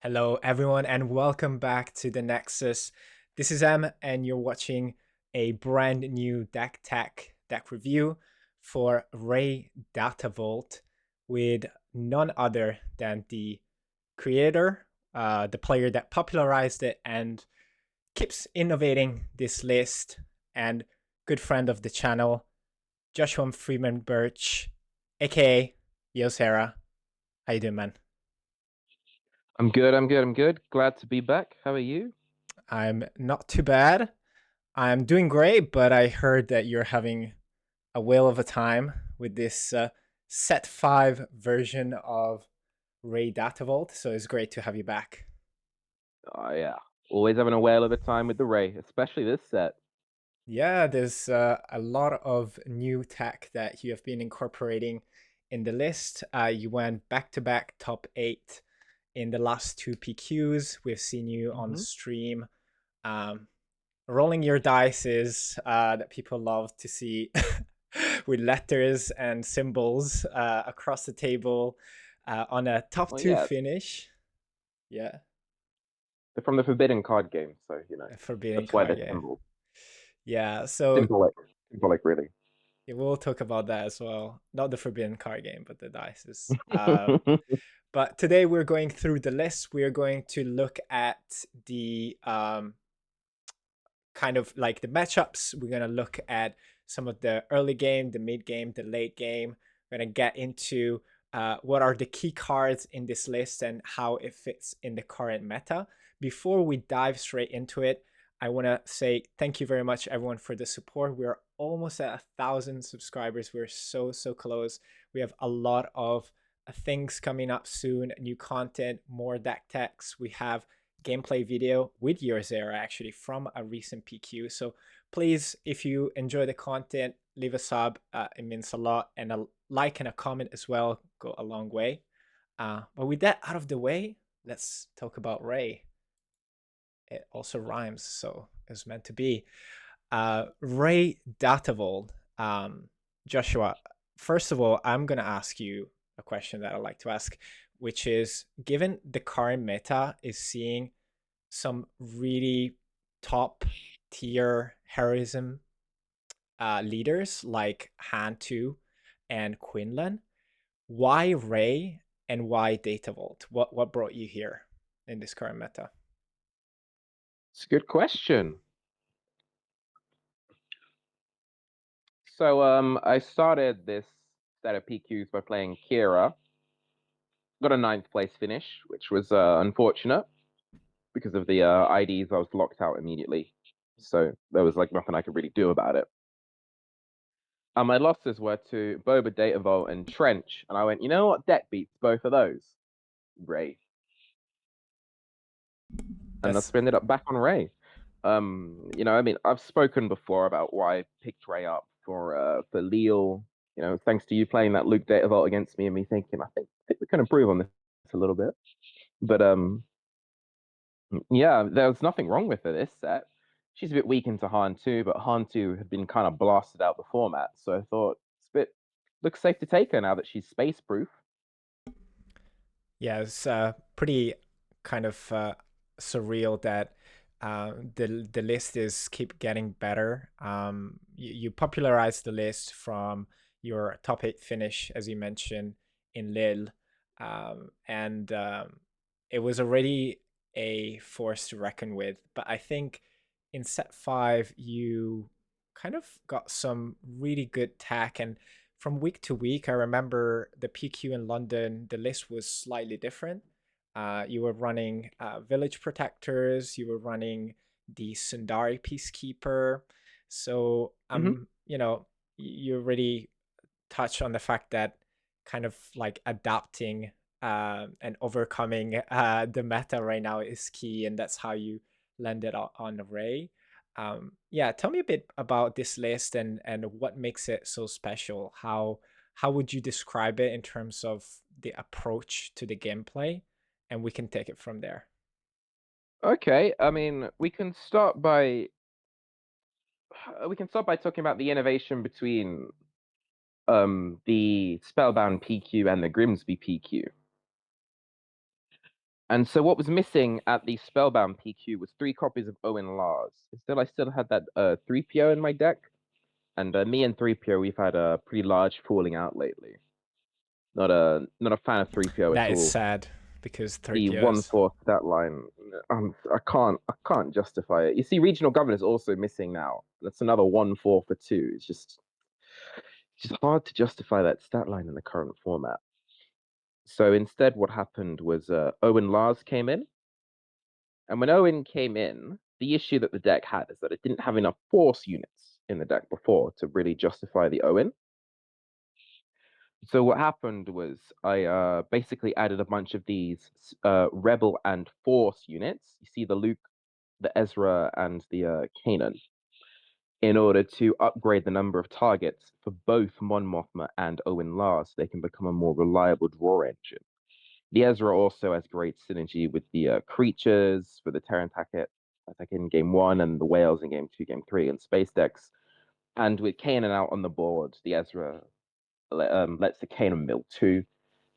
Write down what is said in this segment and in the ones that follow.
Hello, everyone, and welcome back to the Nexus. This is Em, and you're watching a brand new deck tech deck review for Rey Data Vault with none other than the creator, the player that popularized it and keeps innovating this list, and good friend of the channel, Joshua Freeman Birch, aka Yehosera. How you doing, man? I'm good. Glad to be back. How are you? I'm not too bad. I'm doing great, but I heard that you're having a whale of a time with this set 5 version of Ray Data Vault. So it's great to have you back. Oh yeah. Always having a whale of a time with the Ray, especially this set. Yeah, there's a lot of new tech that you have been incorporating in the list. You went back to back top 8 in the last two PQs. We've seen you on hmm stream. Um, Rolling your dice is that people love to see with letters and symbols across the table on a top Well, two yeah, finish. Yeah, they're from the Forbidden Card game, so a forbidden that's why card they're game. symbol Yeah, so symbolic, symbolic, really. we'll talk about that as well. Not the forbidden card game, but the dices. But today we're going through the list. We're going to look at the kind of like the matchups. We're gonna look at some of the early game, the mid game, the late game. We're gonna get into what are the key cards in this list and how it fits in the current meta. Before we dive straight into it, I want to say thank you very much, everyone, for the support. We're almost at 1,000 subscribers. We're so close. We have a lot of things coming up soon, new content, more deck techs. We have gameplay video with Yehosera actually from a recent PQ. So please, if you enjoy the content, leave a sub. It means a lot. And a like and a comment as well go a long way. But with that out of the way, let's talk about Ray. It also rhymes, so it's meant to be. Ray Datavold. Joshua, first of all, I'm going to ask you a question that I like to ask, which is given the current meta is seeing some really top tier heroism leaders like Han2 and Quinlan. Why Ray and why Data Vault? What brought you here in this current meta? It's a good question. So I started this set of PQs by playing Kira. Got a ninth place finish, which was unfortunate because of the IDs. I was locked out immediately, so there was like nothing I could really do about it. My losses were to Boba, Datavolt, and Trench, and I went, you know what, deck beats both of those. Ray, and That's that's ended up back on Ray. I mean, I've spoken before about why I picked Ray up for Leal. Thanks to you playing that Luke Datavolt against me and me thinking, I think we can improve on this a little bit. But yeah, there was nothing wrong with her this set. She's a bit weak into Han 2, but Han 2 had been kind of blasted out the format, so I thought it's a bit looks safe to take her now that she's space proof. yeah, it's pretty kind of surreal that the list is keep getting better. You popularized the list from your top 8 finish, as you mentioned in Lille, and it was already a force to reckon with. But I think in set 5 you kind of got some really good tack, and from week to week, I remember the PQ in London, the list was slightly different. You were running Village Protectors, you were running the Sundari Peacekeeper. So, hmm you really touch on the fact that kind of like adapting and overcoming the meta right now is key, and that's how you landed on Ray. Yeah, tell me a bit about this list and what makes it so special. How would you describe it in terms of the approach to the gameplay? And we can take it from there. Okay, I mean, we can start by talking about the innovation between the Spellbound PQ and the Grimsby PQ. And so what was missing at the Spellbound PQ was 3 copies of Owen Lars. Instead, I still had that 3PO in my deck, and me and 3PO, we've had a pretty large falling out lately. Not a fan of 3PO at That is all. sad because The one 3POs. fourth stat line, I can't justify it. You see, regional governor is also missing now. That's another 1/4 for two. It's just hard to justify that stat line in the current format. So instead, what happened was Owen Lars came in, and when Owen came in, the issue that the deck had is that it didn't have enough force units in the deck before to really justify the Owen. So what happened was I basically added a bunch of these Rebel and Force units. You see the Luke, the Ezra, and the Kanan, in order to upgrade the number of targets for both Mon Mothma and Owen Lars, so they can become a more reliable draw engine. The Ezra also has great synergy with the creatures for the Terran attack in game one, and the whales in game two, game three, and space decks. And with Kanan out on the board, the Ezra lets the Kanan mill two,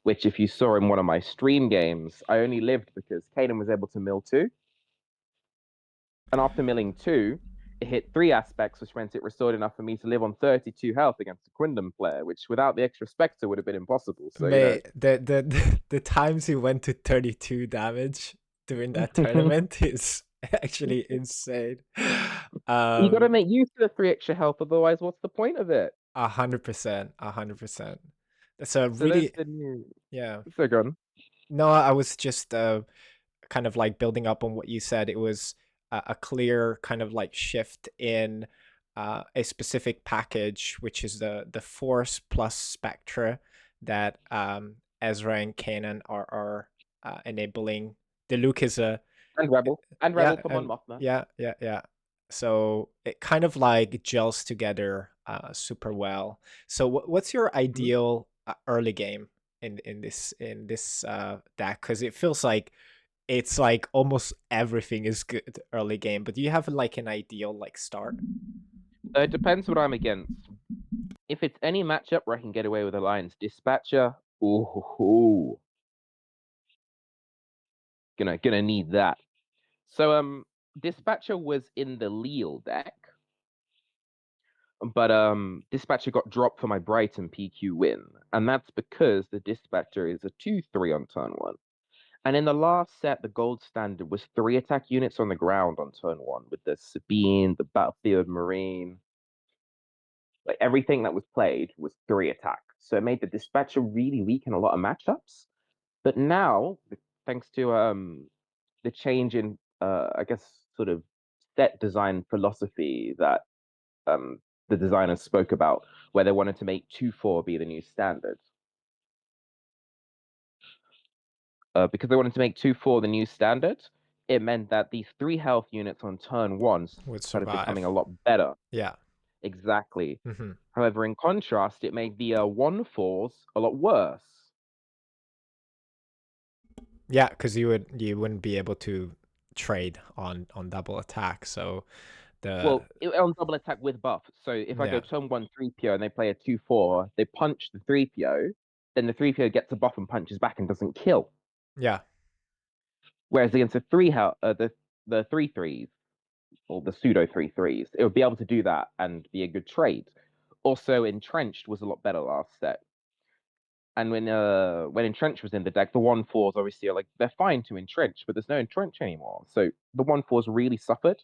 which, if you saw in one of my stream games, I only lived because Kanan was able to mill two. And after milling two, it hit 3 aspects, which meant it restored enough for me to live on 32 health against a Quindam player, which without the extra Spectre would have been impossible. So, Mate, the times he went to 32 damage during that tournament is actually insane. you got to Um, make use of the 3 extra health, otherwise, what's the point of it? 100%, 100%. That's a So there's really, the new. yeah. So gone. No, I was just kind of like building up on what you said. It was a clear kind of like shift in a specific package, which is the Force plus Spectra that Ezra and Kanan are enabling. The Luke is a And Rebel. And yeah, Rebel for Mon and Mothma. yeah. So it kind of like gels together super well. So what's your Mhm. ideal early game in this deck? Because it feels like it's like almost everything is good early game, but do you have like an ideal like start? It depends what I'm against. If it's any matchup where I can get away with Alliance Dispatcher, ooh, gonna need that. So Dispatcher was in the Leal deck, but Dispatcher got dropped for my Brighton PQ win, and that's because the Dispatcher is a 2/3 on turn one. And in the last set, the gold standard was 3 attack units on the ground on turn one with the Sabine, the Battlefield Marine. Like everything that was played was 3 attack. So it made the Dispatcher really weak in a lot of matchups. But now, thanks to the change in I guess sort of set design philosophy that um the designers spoke about, where they wanted to make 2/4 be the new standard. Because they wanted to make 2/4 the new standard, it meant that these 3 health units on turn one Would started becoming a survive. lot better. Yeah. Exactly. Hmm. However, in contrast, it made the 1/4s a lot worse. Yeah, because you wouldn't be able to trade on double attack. So the Well, on double attack with buff. So if I go yeah, turn one 3PO and they play a 2/4, they punch the 3PO, then the 3PO gets a buff and punches back and doesn't kill. yeah, Whereas against the 3 health, the 3/3s or the pseudo 3/3s, it would be able to do that and be a good trade. Also, entrenched was a lot better last set. And when entrench was in the deck, the 1/4s obviously are like they're fine to entrench, but there's no entrench anymore. So the 1/4s really suffered.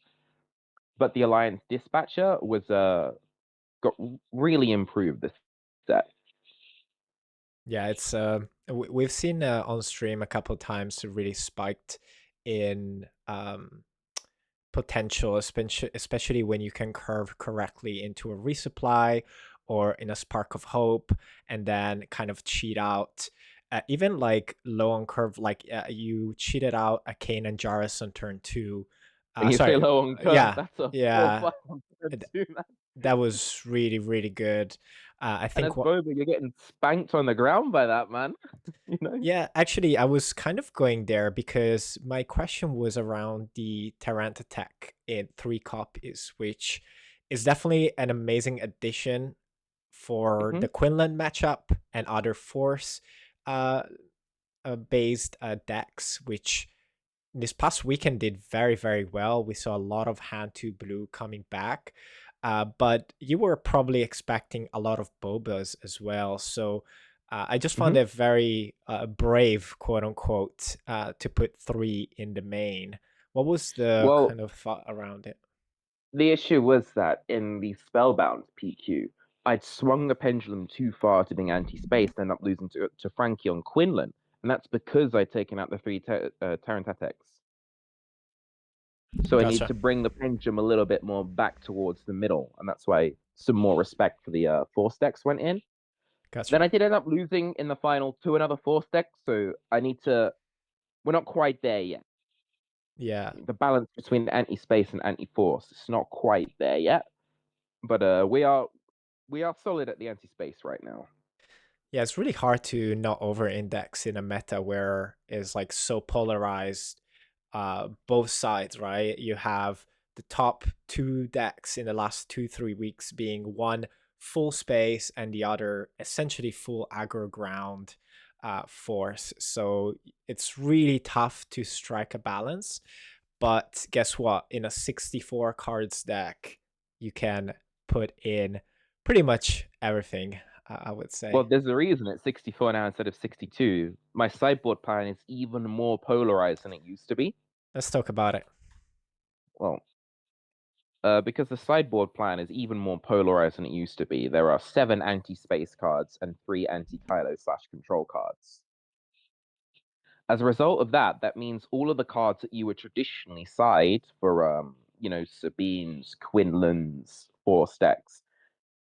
But the Alliance Dispatcher was got really improved this set. yeah. It's we've seen on stream a couple of times really spiked in potential, especially when you can curve correctly into a resupply or in a spark of hope, and then kind of cheat out. Even like low on curve, like you cheated out a Kane and Jarrus on turn two. When you say Sorry, low on curve, yeah, that's a 4/5 yeah, on turn th- two, man. that was really really good. I And think as what Boba, you're getting spanked on the ground by that man. you know? Yeah, actually, I was kind of going there because my question was around the Tarant Tech in 3 copies, which is definitely an amazing addition for Hmm. the Quinlan matchup and other Force. Uh, based decks, which this past weekend did very, very well. We saw a lot of hand to blue coming back, but you were probably expecting a lot of Bobas as well. So I just found Hmm. it very brave, quote unquote, to put three in the main. What was the Well, kind of thought around it? the issue was that in the Spellbound PQ, I'd swung the pendulum too far to being anti-space, and end up losing to Frankie on Quinlan, and that's because I'd taken out the three Tarantatecs. So I need Gotcha, to bring the pendulum a little bit more back towards the middle, and that's why some more respect for the Force decks went in. Then gotcha. I did end up losing in the final to another Force deck, so I need to. We're not quite there yet. Yeah. The balance between anti-space and anti-force is not quite there yet, but we are solid at the anti-space right now. Yeah, it's really hard to not over index in a meta where it's like so polarized both sides, right? You have the top two decks in the last 2-3 weeks being one full space and the other essentially full aggro ground force. So it's really tough to strike a balance. But guess what? In a 64 cards deck, you can put in pretty much everything, I would Well, say. there's a reason it's 64 now instead of 62. My sideboard plan is even more polarized than it used to be. Let's talk about it. Well, because the sideboard plan is even more polarized than it used to be, there are 7 anti-space cards and 3 anti-Kylo/control cards. As a result of that, that means all of the cards that you would traditionally side for, Sabine's, Quinlan's, Force decks,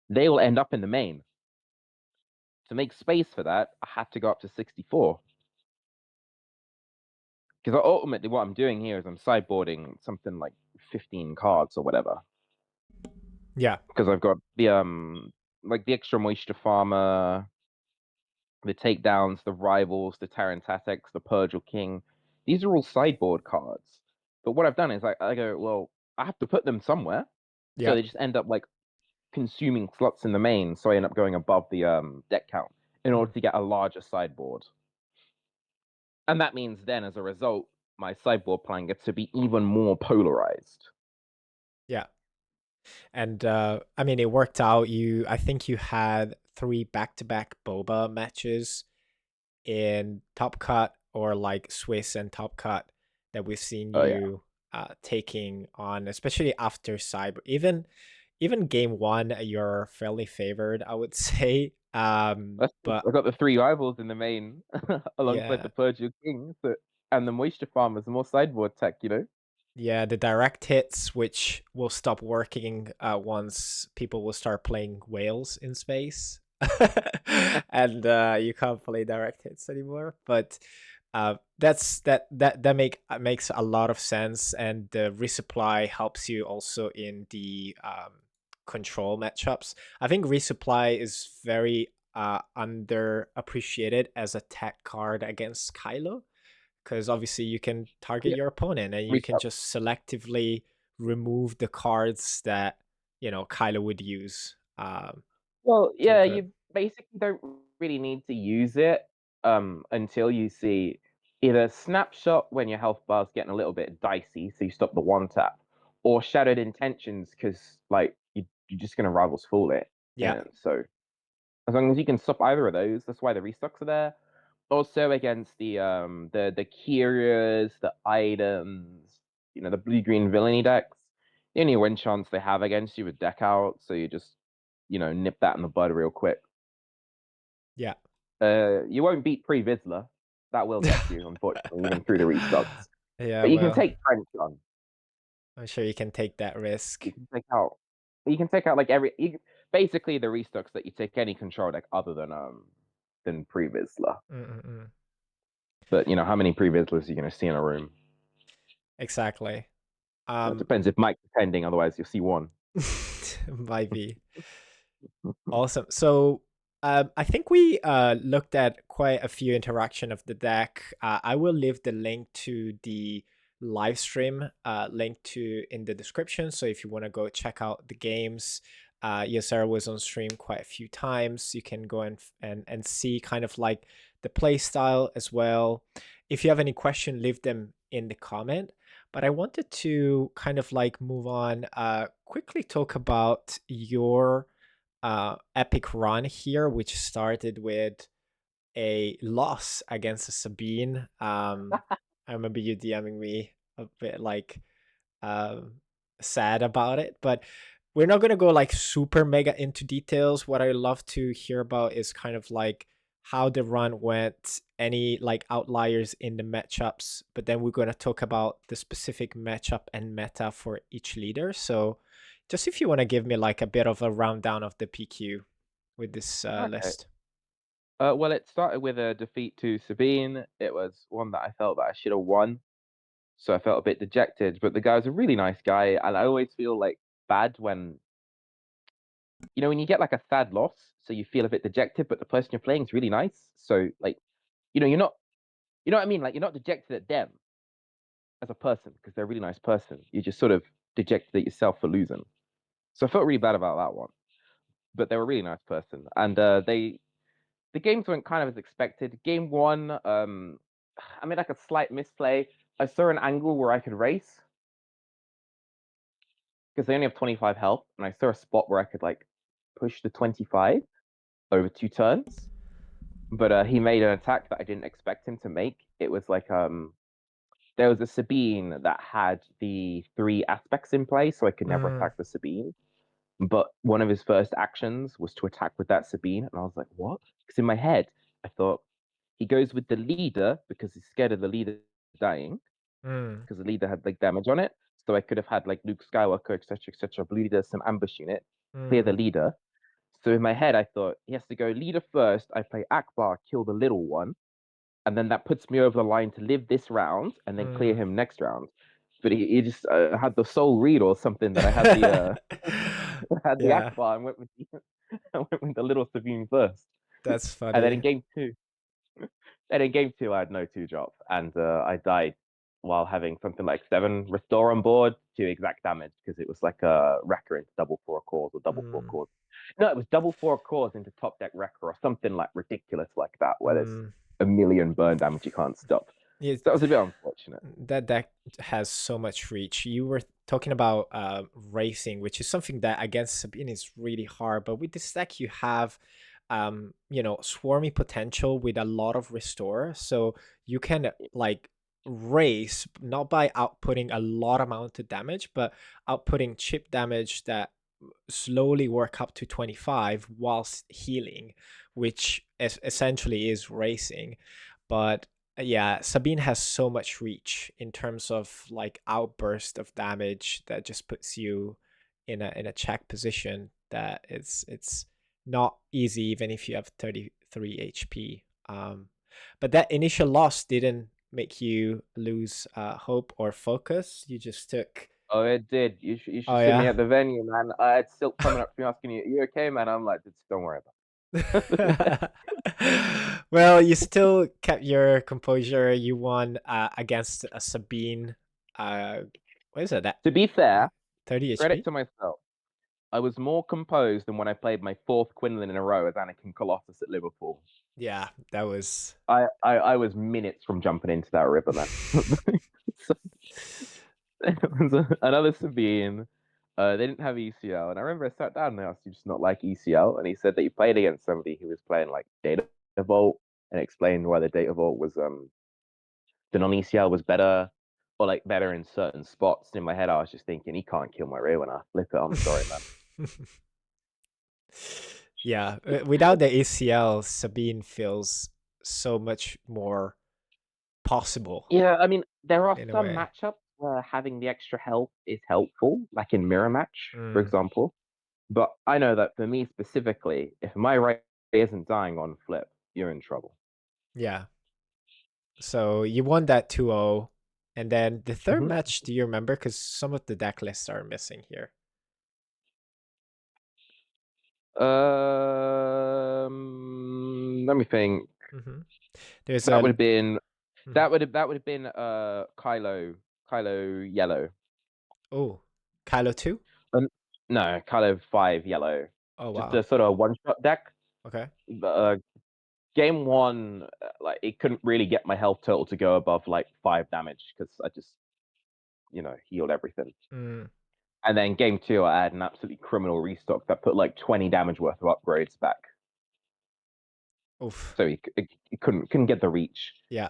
they will end up in the main. To make space for that, I had to go up to 64. Because ultimately, what I'm doing here is I'm sideboarding something like 15 cards or whatever. Yeah. Because I've got the extra moisture farmer, the takedowns, the rivals, the Tarantatecs, the Purgil King. These are all sideboard cards. But what I've done is I go, well, I have to put them somewhere. So Yeah. they just end up like consuming slots in the main. So I end up going above the deck count in order Mm. to get a larger sideboard. And that means then, as a result, my sideboard plan gets to be even more polarized. Yeah. And I mean, it worked out. I think you had three back-to-back Boba matches in Top Cut or like Swiss and Top Cut that we've seen Oh yeah, you taking on, especially after Cyber. Even game one, you're fairly favored, I would say. But I got the 3 rivals in the main alongside yeah, the Purgil King, and the Moisture Farmers, more sideboard tech. yeah, the direct hits, which will stop working once people will start playing whales in space, and you can't play direct hits anymore. But that makes a lot of sense, and the resupply helps you also in the control matchups. I think resupply is very underappreciated as a tech card against Kylo, because obviously you can target Yeah, your opponent and you can reset. just selectively remove the cards that Kylo would use Well, to the yeah, good. you basically don't really need to use it until you see either snapshot when your health bar's getting a little bit dicey, so you stop the one tap, or shattered intentions because you're just gonna rivals fool it. Yeah, And so as long as you can stop either of those, that's why the restocks are there. Also against the Kyrias, the items, the blue green villainy decks. The only win chance they have against you is deck out, so you just nip that in the bud real quick. yeah. You won't beat Pre Vizsla. That will get you, unfortunately, even through the restocks. Yeah, But you can well, take Trench on. I'm sure you can take that You risk. can take out. You can take out like basically the restocks that you take any control deck other than Pre Vizsla. Mm-mm-mm. But how many Pre Vizslas are you going to see in a room? Exactly. It um depends if Mike's pending, otherwise you'll see one. might be. Awesome. So I think we looked at quite a few interaction of the deck. I will leave the link to the live stream link to in the description. So if you want to go check out the games, Yehosera was on stream quite a few times. You can go and see kind of like the play style as well. If you have any question, leave them in the comment. But I wanted to kind of like move on, quickly talk about your epic run here, which started with a loss against Sabine. I remember you DMing me a bit like um, sad about it, but we're not gonna go like super mega into details. What I love to hear about is kind of like how the run went, any like outliers in the matchups, but then we're gonna talk about the specific matchup and meta for each leader. So just if you want to give me like a bit of a rundown of the PQ with this Okay. list. Well, it started with a defeat to Sabine. It was one that I felt that I should have won, so I felt a bit dejected. But the guy was a really nice guy, and I always feel like bad when when you get like a sad loss, so you feel a bit dejected, but the person you're playing is really nice. So like, you're not, what I mean? Like you're not dejected at them as a person because they're a really nice person. You're just sort of dejected at yourself for losing. So I felt really bad about that one. But they were a really nice person, and the games went kind of as expected. Game one, I made like a slight misplay. I saw an angle where I could race because they only have 25 health, and I saw a spot where I could like push the 25 over 2 turns. But he made an attack that I didn't expect him to make. It was like there was a Sabine that had the 3 aspects in play, so I could never Mm, attack the Sabine. But one of his first actions was to attack with that Sabine, and I was like, what? Because in my head, I thought he goes with the leader because he's scared of the leader dying, mm, because the leader had like damage on it. So I could have had like Luke Skywalker, etc., etc., blue leader, some ambush unit, clear the mm, leader. So in my head, I thought he has to go leader first. I play Akbar, kill the little one, and then that puts me over the line to live this round and then clear mm. him next round. But he just had the soul read or something that I had the had the Yeah, Akbar and went with I went with the little Sabine first. that's And then in funny. game two, I had no 2 drop, and I died while having something like 7 restore on board to exact damage because it was like a wrecker into double 4 cores or double 4 Mm, cores. No, it was double 4 cores into top deck wrecker or something like ridiculous like that, where there's mm. a million burn damage you can't stop. Yeah, So that was a bit unfortunate. that deck has so much reach. You were talking about racing, which is something that against Sabine is really hard. But with this deck, you have swarmy potential with a lot of restore. So you can like race not by outputting a lot amount of damage, but outputting chip damage that slowly work up to 25 whilst healing, which essentially is racing. But yeah, Sabine has so much reach in terms of like outburst of damage that just puts you in a check position that it's not easy even if you have 33 HP. But that initial loss didn't make you lose hope or focus. You just took. Oh, it did. You Oh should see me yeah. at the venue, man. It's still coming up to me asking you, "You okay, man?" I'm like, "Don't worry about it." Well, you still kept your composure. You won against a Sabine. Uh, what is it? That To be fair, 30 credit HP? to myself. I was more composed than when I played my 4th Quinlan in a row as Anakin Colossus at Liverpool. Yeah, that was. I was minutes from jumping into that river, man. So, it was another Sabine. They didn't have ECL, and I remember I sat down and I asked, "You just not like ECL?" And he said that he played against somebody who was playing like Data Vault, and explained why the Data Vault was the non ECL was better, or like better in certain spots. In my head, I was just thinking, he can't kill my rear when I flip it. I'm sorry, man. Yeah, without the ACL, Sabine feels so much more possible Yeah, I mean, there are in a some way. matchups where having the extra health is helpful, like in mirror match, for Mm, example. But I know that for me specifically, if my right isn't dying on flip, you're in trouble. yeah. So you won that 2-0. And then the third Hmm. match, do you remember? Because some of the deck lists are missing here. Let me think. Hmm. There's That a. would have been Mhm. that would have been Kylo Yellow. Oh, Kylo 2? Um, No, color 5 yellow. Oh Just wow. a sort of one-shot deck. Okay. But, game one, like it couldn't really get my health total to go above like 5 damage because I just, healed everything. Mm, And then game two, I had an absolutely criminal restock that put like 20 damage worth of upgrades back. oof. So he couldn't get the reach. Yeah.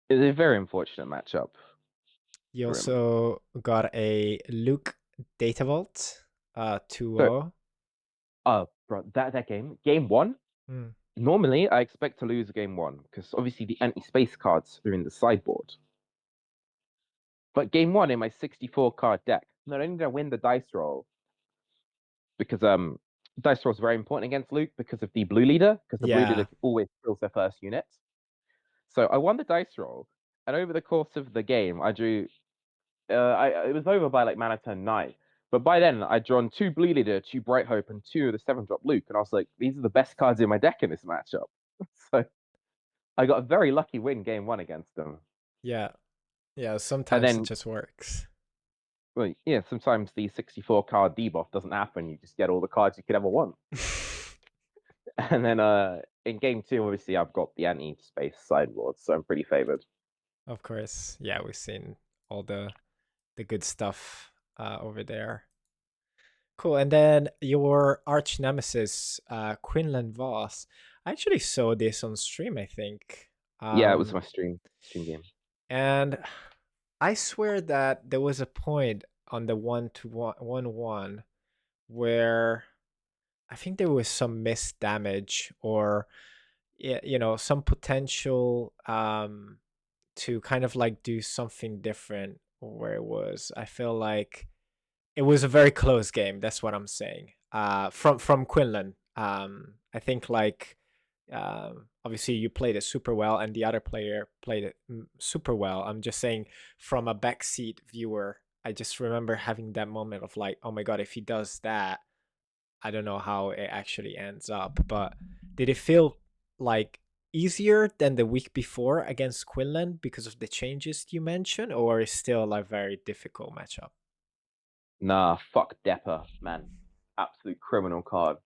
It's a very unfortunate matchup You for him. also got a Luke Data Vault, 2 So, bro, that game one. Mm. Normally, I expect to lose game one because obviously the anti-space cards are in the sideboard. But game one in my 64 card deck, not only did I win the dice roll because dice roll is very important against Luke because of the blue leader, because the blue leader Yeah. always kills their first unit. So I won the dice roll, and over the course of the game, I drew. It was over by like mana turn 9, but by then I'd drawn 2 blue leader, 2 bright hope, and 2 of the 7-drop Luke, and I was like, these are the best cards in my deck in this matchup. So I got a very lucky win game one against them. Yeah. Yeah. And Sometimes it then, just works. well, yeah, sometimes the 64 card debuff doesn't happen. You just get all the cards you could ever want. And then in game two, obviously, I've got the anti-space sideboard, so I'm pretty favored. Of course. Yeah, we've seen all the good stuff over there. Cool. And then your arch nemesis, Quinlan Voss. I actually saw this on stream, I think. Yeah, it was Um, my stream game. and I swear that there was a point on the 1-1 where I think there was some missed damage or some potential to kind of like do something different where it was. I feel like it was a very close game. That's what I'm saying. From Quinlan. I think like obviously you played it super well, and the other player played it super well. I'm just saying from a backseat viewer, I just remember having that moment of like, oh my god, if he does that, I don't know how it actually ends up. But did it feel like easier than the week before against Quinlan because of the changes you mentioned, or is still a very difficult matchup? Nah, fuck Depper, man. Absolute criminal card.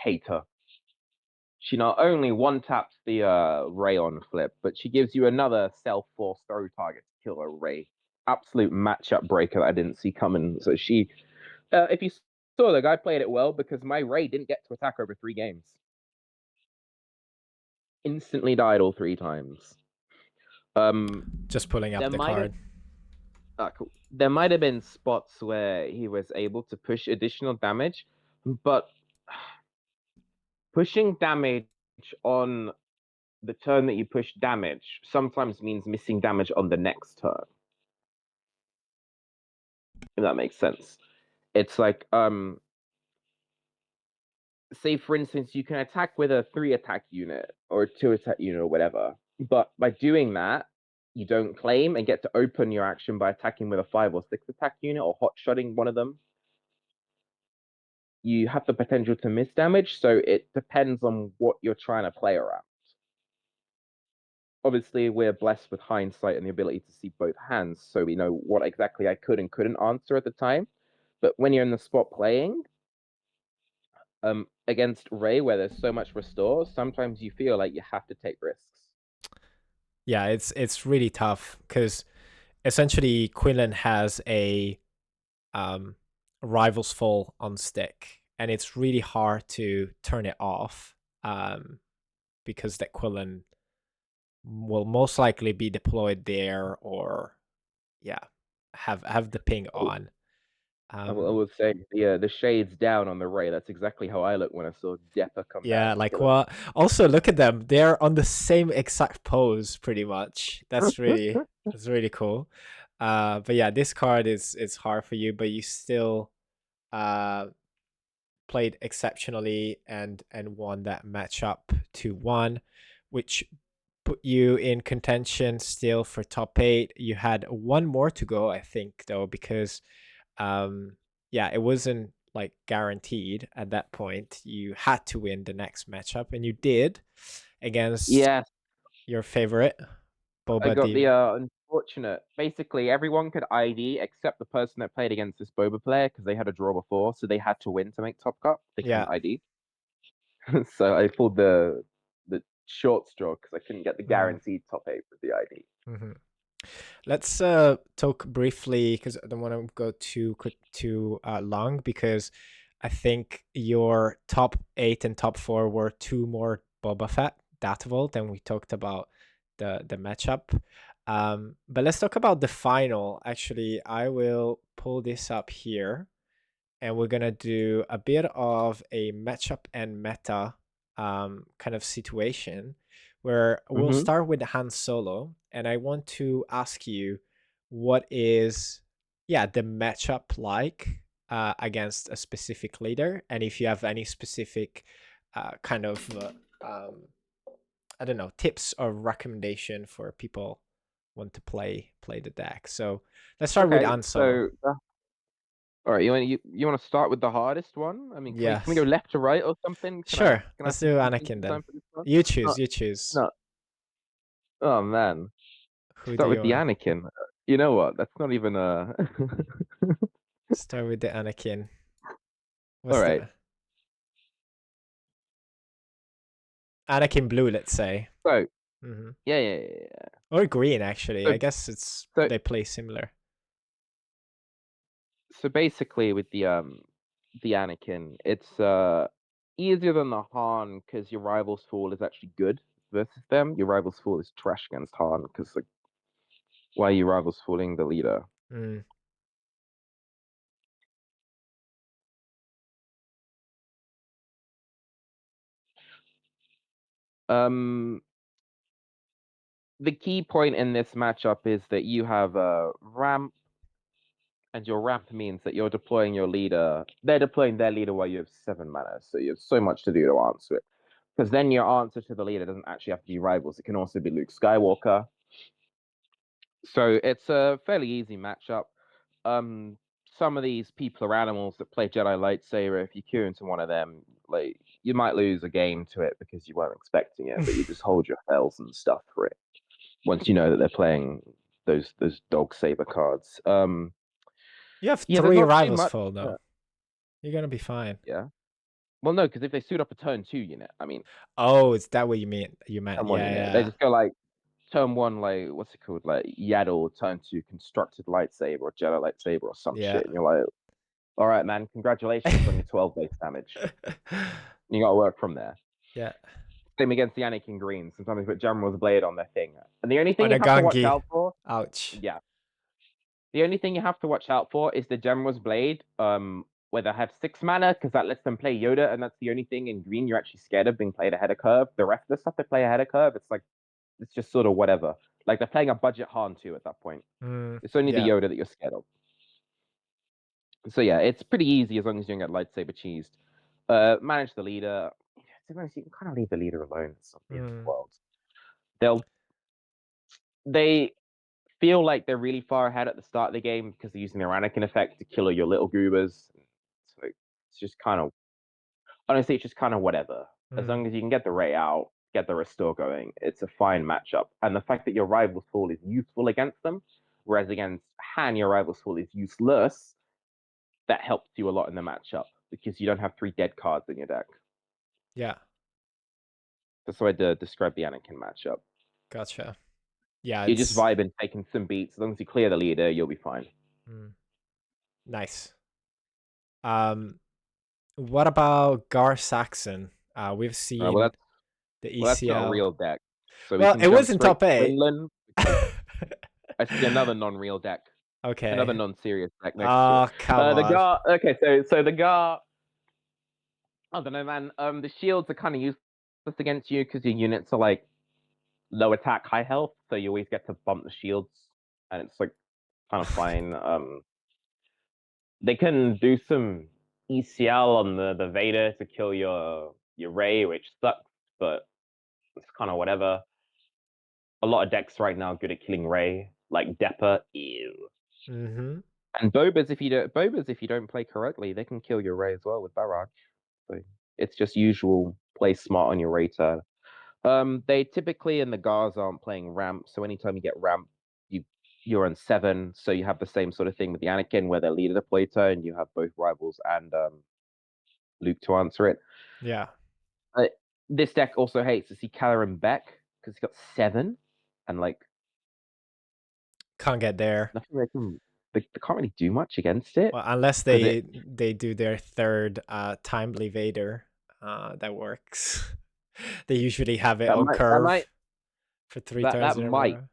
Hate her. She not only one taps the Ray flip, but she gives you another self force throw target to kill a Ray. Absolute matchup breaker that I didn't see coming. So if you saw, the guy played it well because my Ray didn't get to attack over 3 games. Instantly died all 3 times. Just pulling up There the might have card. cool. There might have been spots where he was able to push additional damage, but pushing damage on the turn that you push damage sometimes means missing damage on the next turn. If that makes sense. It's like say for instance you can attack with a 3 attack unit or a 2 attack unit or whatever, but by doing that you don't claim and get to open your action by attacking with a 5 or 6 attack unit or hot shotting one of them. You have the potential to miss damage, so it depends on what you're trying to play around. Obviously, we're blessed with hindsight and the ability to see both hands, so we know what exactly I could and couldn't answer at the time. But when you're in the spot playing, against Ray, where there's so much restore, sometimes you feel like you have to take risks. Yeah, it's really tough because essentially Quinlan has a um, Rivals Fall on stick, and it's really hard to turn it off because that Quinlan will most likely be deployed there or yeah, have the ping on. I Um, would say the shades down on the Ray. That's exactly how I look when I saw Deppa come down yeah, and like kill him. what? Also, look at them; they're on the same exact pose, pretty much. That's really cool. But yeah, this card is hard for you, but you still uh played exceptionally and won that matchup 2-1, which put you in contention still for top 8. You had one more to go, I think, though, because yeah, it wasn't like guaranteed at that point. You had to win the next matchup, and you did against Yes, your favorite I Boba got the DV. unfortunate. Basically, everyone could ID except the person that played against this Boba player because they had a draw before, so they had to win to make top cup. They couldn't Yeah. ID. So I pulled the short straw because I couldn't get the Mm. guaranteed top 8 with the ID. Mm-hmm. Let's talk briefly because I don't want to go too long because I think your top 8 and top 4 were two more Boba Fett Datavolt, and we talked about the matchup. But let's talk about the final. Actually, I will pull this up here, and we're gonna do a bit of a matchup and meta kind of situation where we'll Mm-hmm. start with Han Solo, and I want to ask you what is the matchup like against a specific leader, and if you have any specific kind of I don't know, tips or recommendation for people want to play the deck. So let's start with Okay, Han Solo. so all right, you want to start with the hardest one? I mean, can we go Yes. left to right or something? Sure. Can I have Let's some do some Anakin thinking then. time for this one? You No, choose. You choose. no. Oh man, Who do start you with the want? Anakin. You know what? That's not even a. Start with the Anakin. All What's right. the Anakin blue? Let's say. So Hmm. yeah. Or green, actually. So I guess it's so they play similar. so basically with the Anakin, it's easier than the Han because your rival's fall is actually good versus them. Your rival's fall is trash against Han because like why are you rivals falling the leader? Mm. Um, the key point in this matchup is that you have a ramp, and your ramp means that you're deploying your leader. They're deploying their leader while you have 7 mana, so you have so much to do to answer it. Because then your answer to the leader doesn't actually have to be rivals; it can also be Luke Skywalker. So it's a fairly easy matchup. Some of these people are animals that play Jedi lightsaber. If you queue into one of them, like you might lose a game to it because you weren't expecting it, but you just hold your fells and stuff for it once you know that they're playing those dog saber cards. You have Yeah, there's three not too rivals much. full though. You're gonna be fine. Yeah. Well, no, because if they suit up a turn 2 unit, I mean, Oh, is that what you mean? You meant turn 1 yeah, unit, they yeah, just go like turn 1, like what's it called, like Yaddle, turn 2 constructed lightsaber or Jedi lightsaber or some yeah. shit, and you're like, all right, man, congratulations on your 12 base damage. You got to work from there. Yeah. Same against the Anakin Greens. Sometimes they put General's Blade on their thing, and the only thing On you a have to watch Gangi. out for, Ouch. yeah, the only thing you have to watch out for is the General's Blade, where they have 6 mana, because that lets them play Yoda, and that's the only thing in green you're actually scared of being played ahead of curve. The rest of the stuff they play ahead of curve, it's like, it's just sort of whatever. Like they're playing a budget Han too at that point. Mm, It's only the yeah. Yoda that you're scared of. So yeah, it's pretty easy as long as you don't get lightsaber cheesed. Manage the leader. To be honest, you can kind of leave the leader alone. It's not the end of the Mm, world. They feel like they're really far ahead at the start of the game because they're using their Anakin effect to kill all your little goobers. So it's just kind of honestly, it's just kind of whatever. As mm, long as you can get the Ray out, get the restore going, it's a fine matchup. And the fact that your rival's fall is useful against them, whereas against Han, your rival's fall is useless, that helps you a lot in the matchup because you don't have 3 dead cards in your deck. yeah. That's the way to describe the Anakin matchup. Gotcha. Yeah, You're just it's vibing, taking some beats. As long as you clear the leader, you'll be fine. nice. What about Gar Saxon? We've Well, seen the that's not a ECL. real deck, so we Well, can it jump was in straight top to eight. Quinlan because I see another non-real deck, another Okay. non-serious deck next to it. Oh, come The on. Gar. Okay, so the Gar. I don't know, man. The shields are kind of useless against you because your units are like low attack, high health, so you always get to bump the shields, and it's like kind of fine. They can do some ECL on the Vader to kill your Rey, which sucks, but it's kind of whatever. A lot of decks right now are good at killing Rey, like Depper. Ew. Mm-hmm. And Bobas if you don't play correctly, they can kill your Rey as well with Barrage. So it's just usual play smart on your Rey turn. They typically in the Gars aren't playing ramp, so anytime you get ramp, you you're on 7, so you have the same sort of thing with the Anakin, where they're leader deployter, and you have both rivals and Luke to answer it. Yeah. Uh, this deck also hates to see Keller and Beck because he's got 7, and like Can't get there. nothing they can. They can't really do much against it Well, unless because it they do their third timely Vader, that works. They usually have it that on might that might curve for 3 that turns that in a might row.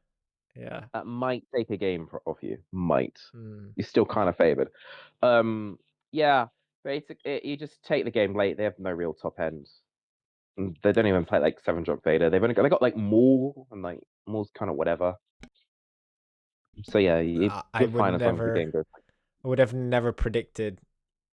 Yeah. that might take a game off you. Might. Mm. You're still kind of favored. Yeah. Basically, you just take the game late. They have no real top ends. They don't even play like 7-drop Vader. They got like Maul, and like Maul's kind of whatever. So yeah, I you're would fine as long as the never, game goes. I would have never predicted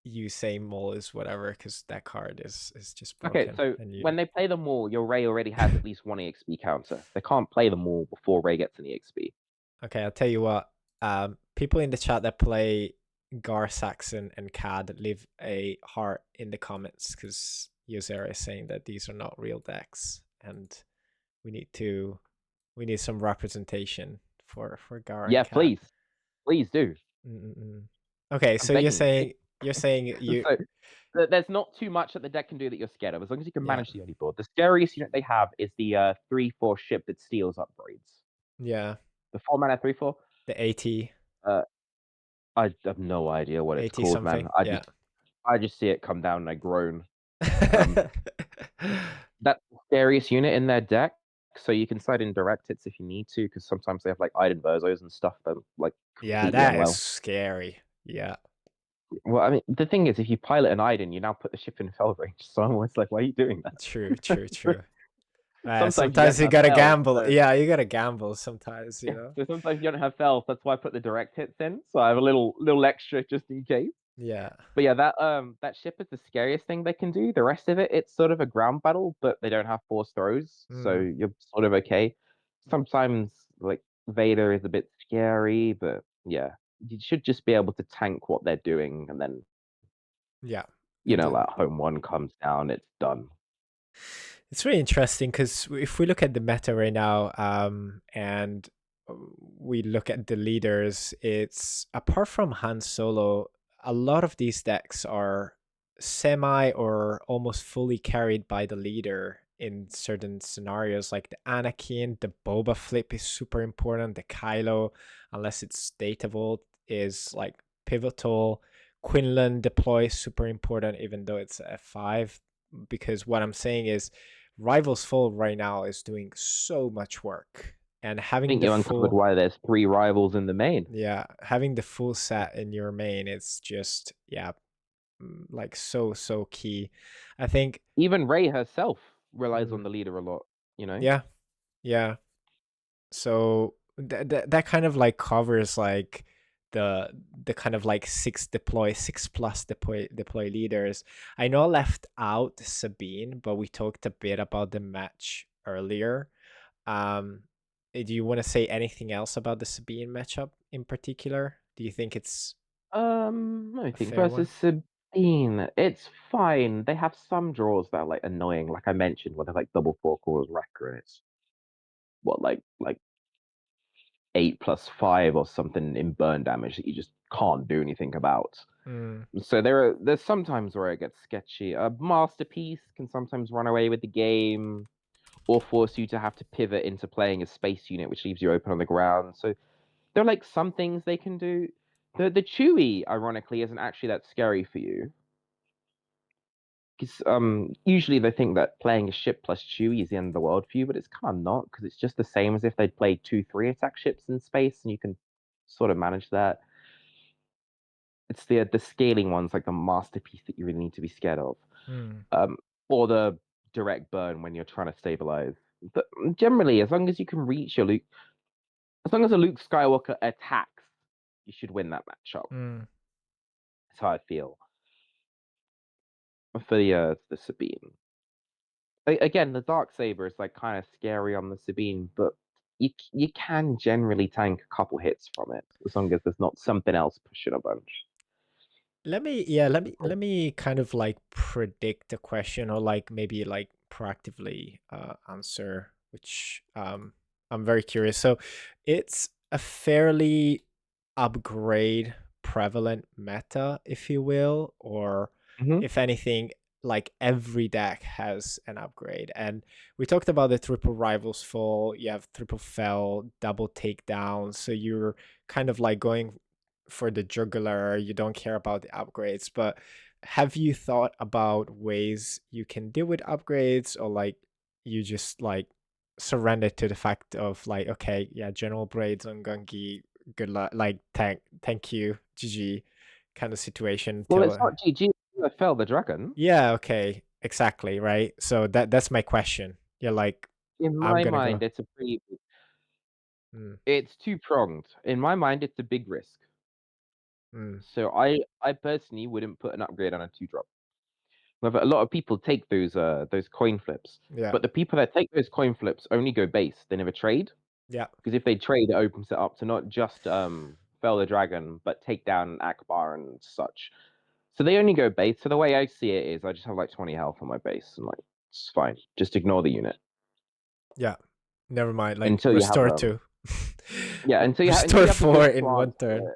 you saying Mole is whatever, because that card is just Okay, broken. so And you, when they play the Maul, your Ray already has at least 1 EXP counter. They can't play the Maul before Ray gets an EXP. okay, I'll tell you what. People in the chat that play Gar Saxon and CAD leave a heart in the comments, because Yehosera is saying that these are not real decks, and we need some representation for Gar and Yeah, CAD. please do. Mm-mm. Okay, I'm so you're begging you. saying you So there's not too much that the deck can do that you're scared of, as long as you can yeah, manage the early board. The scariest unit they have is the 3/4 ship that steals upgrades. yeah, The 4 mana 3/4. the AT Uh, I have no idea what it's 80 called, man. something. Yeah. I just see it come down and I groan. Um, that's the scariest unit in their deck, so you can side in direct hits if you need to, because sometimes they have like Iden Verzos and stuff that are like Yeah, completely that is unwell. scary. Yeah. Well, I mean, the thing is, if you pilot an Iden, you now put the ship in fell range. So I'm always like, why are you doing True, that? true, true. Sometimes you don't Sometimes you have gotta fell, gamble. so Yeah, you gotta gamble sometimes, you yeah. know? So sometimes you don't have fell. That's why I put the direct hits in. So I have a little extra just in case. Yeah. But yeah, that ship is the scariest thing they can do. The rest of it, it's sort of a ground battle, but they don't have force throws, so Mm, you're sort of okay. Sometimes like Vader is a bit scary, but yeah, you should just be able to tank what they're doing, and then yeah. And then like home one comes down, it's done. it's really interesting, because if we look at the meta right now, and we look at the leaders, it's apart from Han Solo, a lot of these decks are semi or almost fully carried by the leader in certain scenarios. Like the Anakin, the Boba flip is super important. The Kylo, unless it's Data Vault, is like pivotal. Quinlan deploy is super important, even though it's F5. Because what I'm saying is, Rivals Fall right now is doing so much work, and I having think the you uncovered full, why there's 3 rivals in the main. yeah, having the full set in your main is just, yeah, like so key. I think, Even Rey herself relies on mm, the leader a lot, you know? yeah, yeah. So that kind of like covers like the kind of like 6+ deploy leaders. I know I left out Sabine, but we talked a bit about the match earlier. Um, do you want to say anything else about the Sabine matchup in particular? Do you think it's I a think fair one? versus Sabine, it's fine. They have some draws that are like annoying, like I mentioned, where they're like double four cores wrecker, and it's what like 8+5 or something in burn damage that you just can't do anything about. Mm, So there's sometimes where it gets sketchy. A masterpiece can sometimes run away with the game, or force you to have to pivot into playing a space unit, which leaves you open on the ground. So there are like some things they can do. The Chewie, ironically, isn't actually that scary for you. Because usually they think that playing a ship plus Chewie is the end of the world for you, but it's kind of not, because it's just the same as if they'd played 2-3 attack ships in space, and you can sort of manage that. It's the scaling ones, like the masterpiece, that you really need to be scared of, mm, um, or the direct burn when you're trying to stabilize. But generally, as long as you can reach your Luke, as long as a Luke Skywalker attacks, you should win that matchup. mm. That's how I feel for the Sabine. Again, the dark saber is like kind of scary on the Sabine, but you can generally tank a couple hits from it as long as there's not something else pushing a bunch. Let me kind of like predict a question, or like maybe like proactively answer, which I'm very curious. So it's a fairly upgrade prevalent meta, if you will, or Hmm. if anything, like every deck has an upgrade. And we talked about the triple rivals full, you have triple fell, double takedown. So you're kind of like going for the jugular, you don't care about the upgrades. But have you thought about ways you can deal with upgrades, or like you just like surrender to the fact of like, okay, yeah, general braids on Gungi, good luck, like thank you, GG kind of situation Well, it's till not GG. I fell the dragon. yeah, okay, exactly, right? So that's my question. You're like, In I'm my gonna go. mind, it's a pretty. Mm, It's two pronged. In my mind, it's a big risk. mm, So I personally wouldn't put an upgrade on a 2-drop. However, a lot of people take those coin flips, yeah, but the people that take those coin flips only go base. They never trade, yeah, because if they trade, it opens it up to not just fell the dragon, but take down Akbar and such. So they only go base. So the way I see it is, I just have like 20 health on my base, and like it's fine. Just ignore the unit yeah. Never mind. Like until you have restore two, yeah, until restore you have the four goods to in one answer turn. it.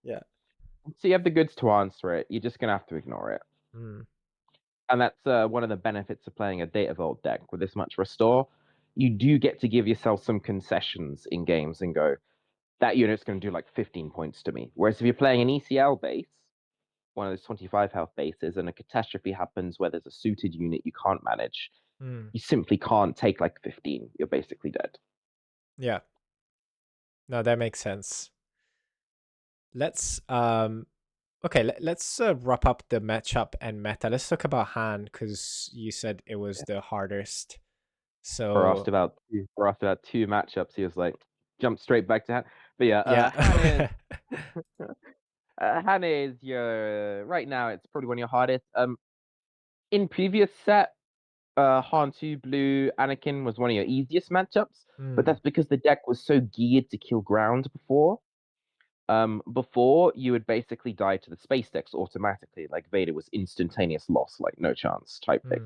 Yeah. Until you have the goods to answer it, you're just gonna have to ignore it. Mm, And that's one of the benefits of playing a Data Vault deck with this much restore. You do get to give yourself some concessions in games and go, that unit's going to do like 15 points to me. Whereas if you're playing an ECL base, one of those 25 health bases, and a catastrophe happens where there's a suited unit you can't manage, mm, you simply can't take like 15. You're basically dead. yeah. No, that makes sense. Let's okay, let's wrap up the matchup and meta. Let's talk about Han because you said it was Yeah. the hardest. Or asked So about or asked about two matchups, he was like, jumped straight back to Han. But yeah, yeah. Hannah is your right now. It's probably one of your hardest. In previous set, Han 2 Blue Anakin was one of your easiest matchups, but Mm, that's because the deck was so geared to kill ground before. Before you would basically die to the space decks automatically, like Vader was instantaneous loss, like no chance type thing.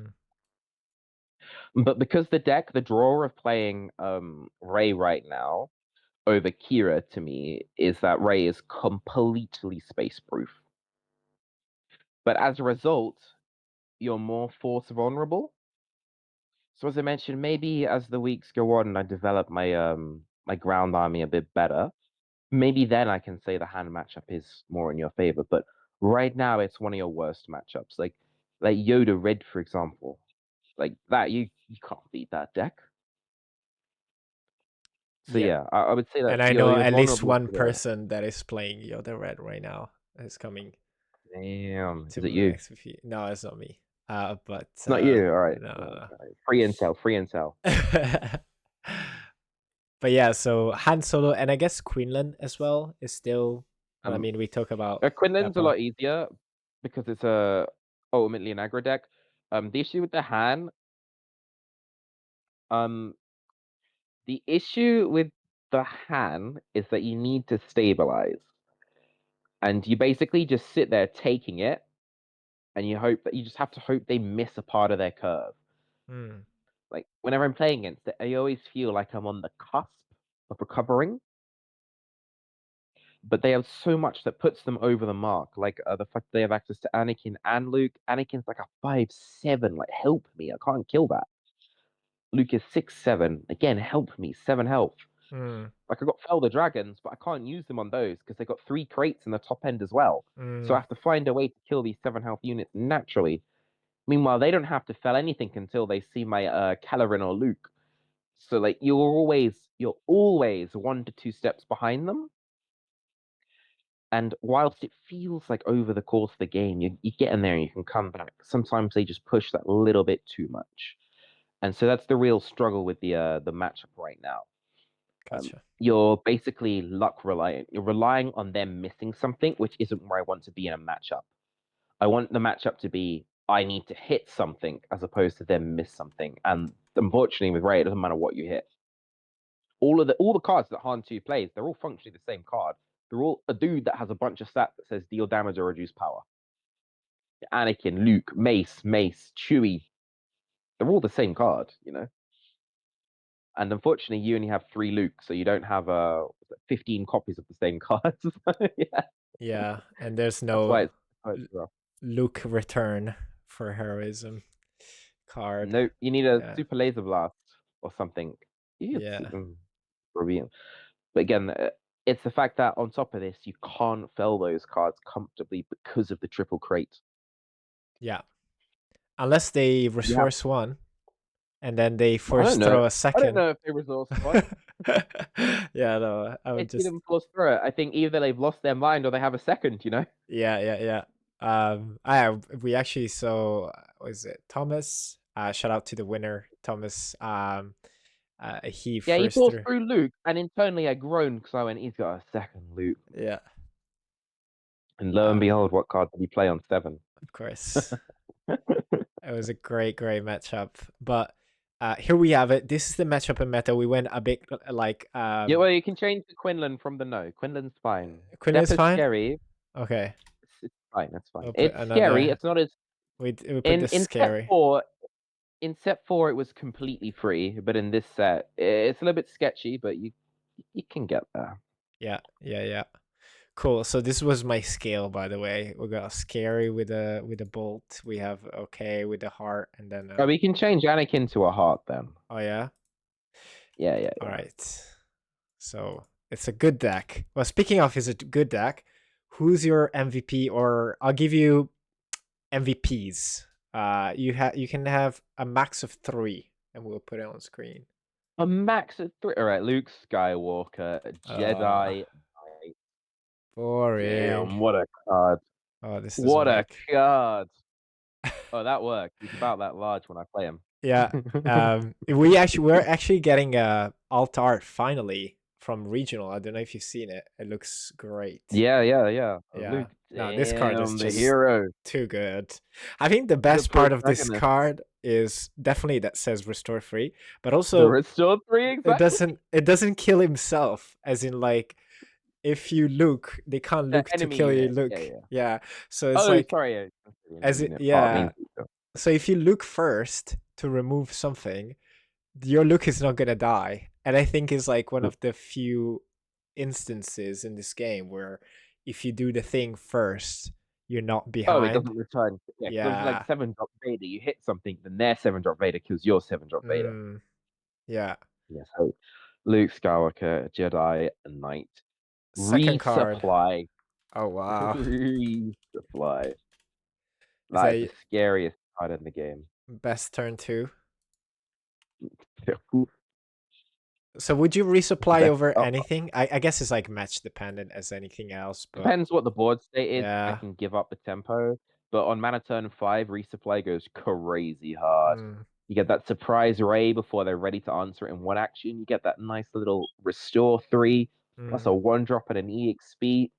mm, But because the draw of playing Rey right now over Kira to me is that Rey is completely space proof. But as a result, you're more force vulnerable. So as I mentioned, maybe as the weeks go on and I develop my ground army a bit better, maybe then I can say the hand matchup is more in your favor. But right now it's one of your worst matchups. Like Yoda Red, for example. Like that you can't beat that deck. So yeah. yeah, I would say that And I know you're at least vulnerable one to the person that is playing Yoda Red right now is coming damn. to Is it you? my XP. No, it's not me. But It's not you. All right. All no. right. Free intel. Free intel. But yeah, so Han Solo and I guess Quinlan as well is still. I Um, mean, we talk about Quinlan's a Pepper. lot easier because it's ultimately an aggro deck. The issue with the Han, um, the issue with the Han is that you need to stabilize, and you basically just sit there taking it, and you just have to hope they miss a part of their curve. Mm, Like whenever I'm playing against it, I always feel like I'm on the cusp of recovering, but they have so much that puts them over the mark. Like the fact they have access to Anakin and Luke. Anakin's like a 5/7. Like help me, I can't kill that. Luke is 6/7. Again, help me, 7 health. mm, Like I got Fell the Dragons, but I can't use them on those because they got 3 crates in the top end as well. So I mm, have to find a way to kill these 7 health units naturally. Meanwhile, they don't have to fell anything until they see my Calorin or Luke. So like you're always 1 to 2 steps behind them. And whilst it feels like over the course of the game, you get in there and you can come back. Sometimes they just push that little bit too much. And so that's the real struggle with the matchup right now. gotcha. You're basically luck reliant. You're relying on them missing something, which isn't where I want to be in a matchup. I want the matchup to be I need to hit something as opposed to them miss something. And unfortunately, with Ray, it doesn't matter what you hit. All the cards that Han 2 plays, they're all functionally the same card. They're all a dude that has a bunch of stats that says deal damage or reduce power. Anakin, Luke, Mace, Chewie, they're all the same card, you know? And unfortunately, you only have 3 Luke, so you don't have 15 copies of the same cards. Yeah, Yeah, and there's that's why no it's rough. Luke return for heroism card. No, you need a Yeah, super laser blast or something. You get yeah, brilliant. But again, it's the fact that on top of this, you can't fill those cards comfortably because of the triple crate. yeah. Unless they You have, resource one and then they I don't first know. throw a I don't second. know if they resourced one. Yeah, no, I I would see just them force through it. I think either they've lost their mind or they have a second. yeah, yeah, yeah. We actually saw was it Thomas? Shout out to the winner, Thomas. He Yeah, he first forced threw. through Luke, and internally I groaned because I went, he's got a second Luke. Yeah, And lo and behold, what card did he play on 7? of course. It was a great, great matchup. But here we have it. This is the matchup in meta. We went a bit like Yeah, well, you can change to Quinlan from the no. Quinlan's fine. Quinn Step is is fine. scary. Okay, It's fine. That's fine. we'll put It's scary. another. It's not as We put in this in set scary. four. In set 4, it was completely free, but in this set, it's a little bit sketchy. But you can get there. Yeah, yeah, yeah. Cool. So this was my scale, by the way. We got scary with a bolt. We have okay with the heart, and then Oh, we can change Anakin to a heart then. oh yeah. Yeah, yeah, All yeah. right. So it's a good deck. Well, speaking of is a good deck, who's your MVP? Or I'll give you MVPs. You can have a max of 3, and we'll put it on screen. A max of 3. All right, Luke Skywalker, Uh, Jedi Knight. boring. Damn, what a card! Oh, this doesn't What a work. card! Oh, that worked. He's about that large when I play him. Yeah. We're actually getting alt art finally from regional. I don't know if you've seen it. It looks great. Yeah, yeah, yeah. Yeah. Luke, No, this card is damn, the just hero, too good. I think the the best part of this protagonist, card is definitely that says restore free, but the also restored 3 exactly. it doesn't kill himself, as in like if you look, they can't The look to enemy kill you unit. Yeah, look. yeah. Yeah. So it's Oh, like sorry. Yeah, the as enemy it unit part yeah. means. So if you look first to remove something, your look is not gonna die. And I think is like one of the few instances in this game where if you do the thing first, you're not Oh, it behind. doesn't return. Yeah, because it's like Yeah. 7-drop Vader. You hit something, then their 7-drop Vader kills your 7-drop Vader. Mm, yeah. Yeah, so Luke Skywalker, Jedi Knight. Second card. Resupply. Oh wow. Resupply. Is That is the that scariest card in the game. best turn 2? So would you resupply Best. over Oh, anything? I guess it's like match dependent as anything else, but depends what the board state is. I yeah. can give up the tempo, but on mana turn 5, resupply goes crazy hard. Mm, You get that surprise ray before they're ready to answer it in one action. You get that nice little restore 3. That's mm, a 1-drop and an EXP.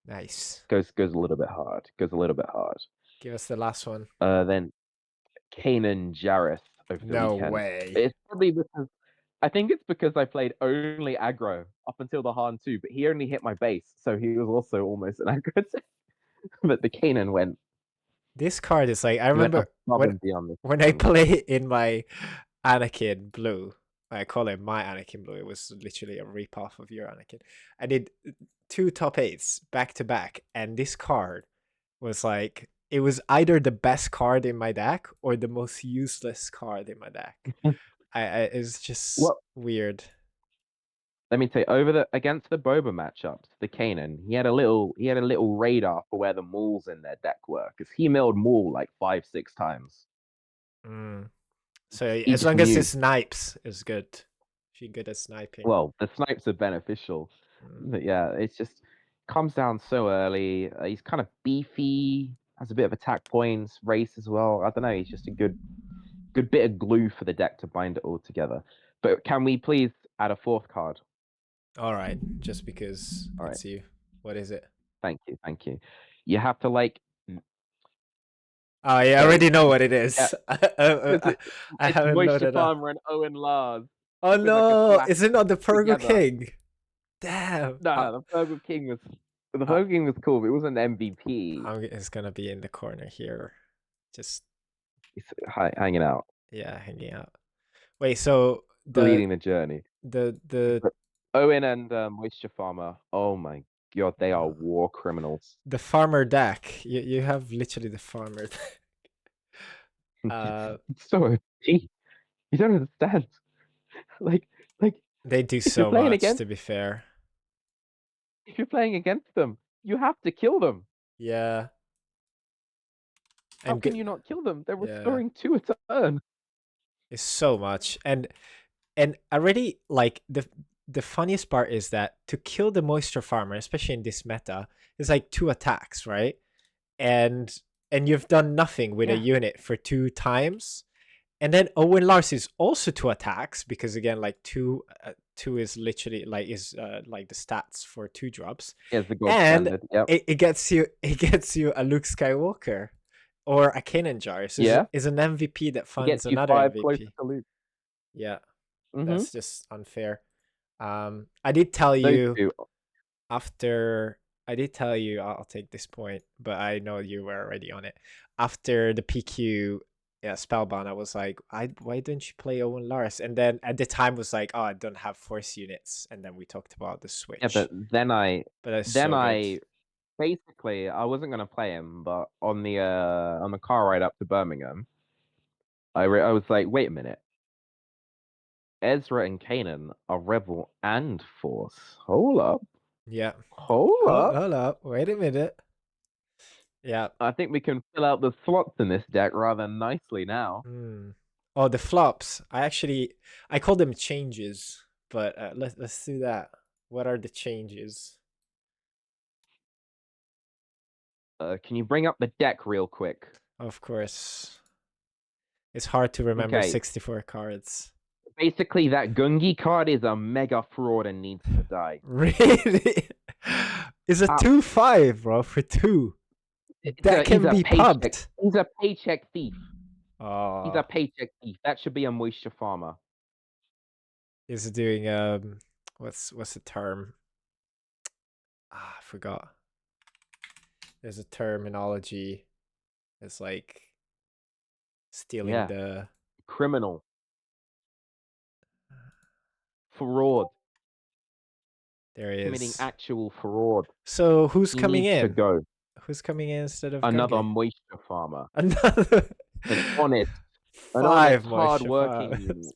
nice. Goes a little bit hard. Goes a little bit hard. Give us the last one. Then Kanan Jarrus over the No weekend. way. It's probably because I think it's because I played only aggro up until the Han 2, but he only hit my base, so he was also almost an aggro. But the Kanan This card is like I he went remember above and beyond this when I one. play in my Anakin blue. I call it my Anakin blue. It was literally a ripoff of your Anakin. I did 2 top 8s back to back, and this card was like it was either the best card in my deck or the most useless card in my deck. It's just Well, weird. let me tell you, over the against the Boba matchups, the Kanan, he had a little radar for where the Mauls in their deck were, because he milled Maul like 5, 6 times. Mm. So He as just long as knew. his snipes is good, she good at sniping. Well, the snipes are beneficial, Mm. but yeah, it's just comes down so early. He's kind of beefy, has a bit of attack points, race as well. I don't know. He's just a good bit of glue for the deck to bind it all together. But can we please add a 4th card? All right, just because All right, it's you. What is it? thank you, thank you. You have to like Oh, yeah, I okay, already know what it yeah, is. because I it's haven't Moisture loaded up. Farmer and Owen Lars Oh with like a no, slash is it not the Purgle together. King? Damn. No, no, the Uh, Purple King was cool, but it wasn't an MVP. it's gonna be in the corner here. Just He's hanging out. yeah, hanging out. Wait, so the leading the journey. the But Owen and Moisture Farmer, oh my god, they are uh, war criminals. the farmer deck. You have literally the farmer deck. Uh, It's so OP. You don't understand. Like, like they do if you're so playing much, against to be fair. if you're playing against them, you have to kill them. Yeah, How and can good. you not kill them? They're Yeah, restoring 2 a turn. it's so much, and already like the funniest part is that to kill the moisture farmer, especially in this meta, is like 2 attacks, right? And you've done nothing with a Yeah, unit for 2 times. And then Owen Lars is also 2 attacks because again, like two is literally like the stats for 2 drops, here's the gold and standard. Yep. it gets you a Luke Skywalker or a cannon jar. So Yeah, is an MVP that it funds gets you another 5 closer MVP. to loot. Yeah, Mm-hmm. that's just unfair. I did tell Those you two. after I did tell you I'll take this point, but I know you were already on it. After the PQ, yeah, Spellbound, I was like, why don't you play Owen Lars? And then at the time was like, oh, I don't have force units. And then we talked about the Yeah, but switch. then I But that's then so good. I basically I wasn't gonna play him, but on the car ride up to Birmingham, I was like, wait a minute, Ezra and Kanan are Rebel and Force. Yeah. Hold Hold, up. hold up. Wait a minute. Yeah. I think we can fill out the slots in this deck rather nicely now. Hmm. Oh, the flops. I call them changes, but let's do that. What are the changes? Can you bring up the deck real quick? Of course. It's hard to remember Okay, 64 cards. basically that Gungi card is a mega fraud and needs to die. Really? It's a Uh, 2/5, bro, for 2. That he's can a be paycheck. pumped. He's a paycheck thief. He's a Oh, paycheck thief. That should be a moisture farmer. is doing what's the term? Ah, I forgot. There's a terminology. It's like stealing Yeah, the criminal, fraud, there he committing is. actual fraud. So who's He coming needs to in? go. Who's coming in instead of Another Gungi? moisture farmer, Another an honest, an honest, five moisture hard-working farmers. unit,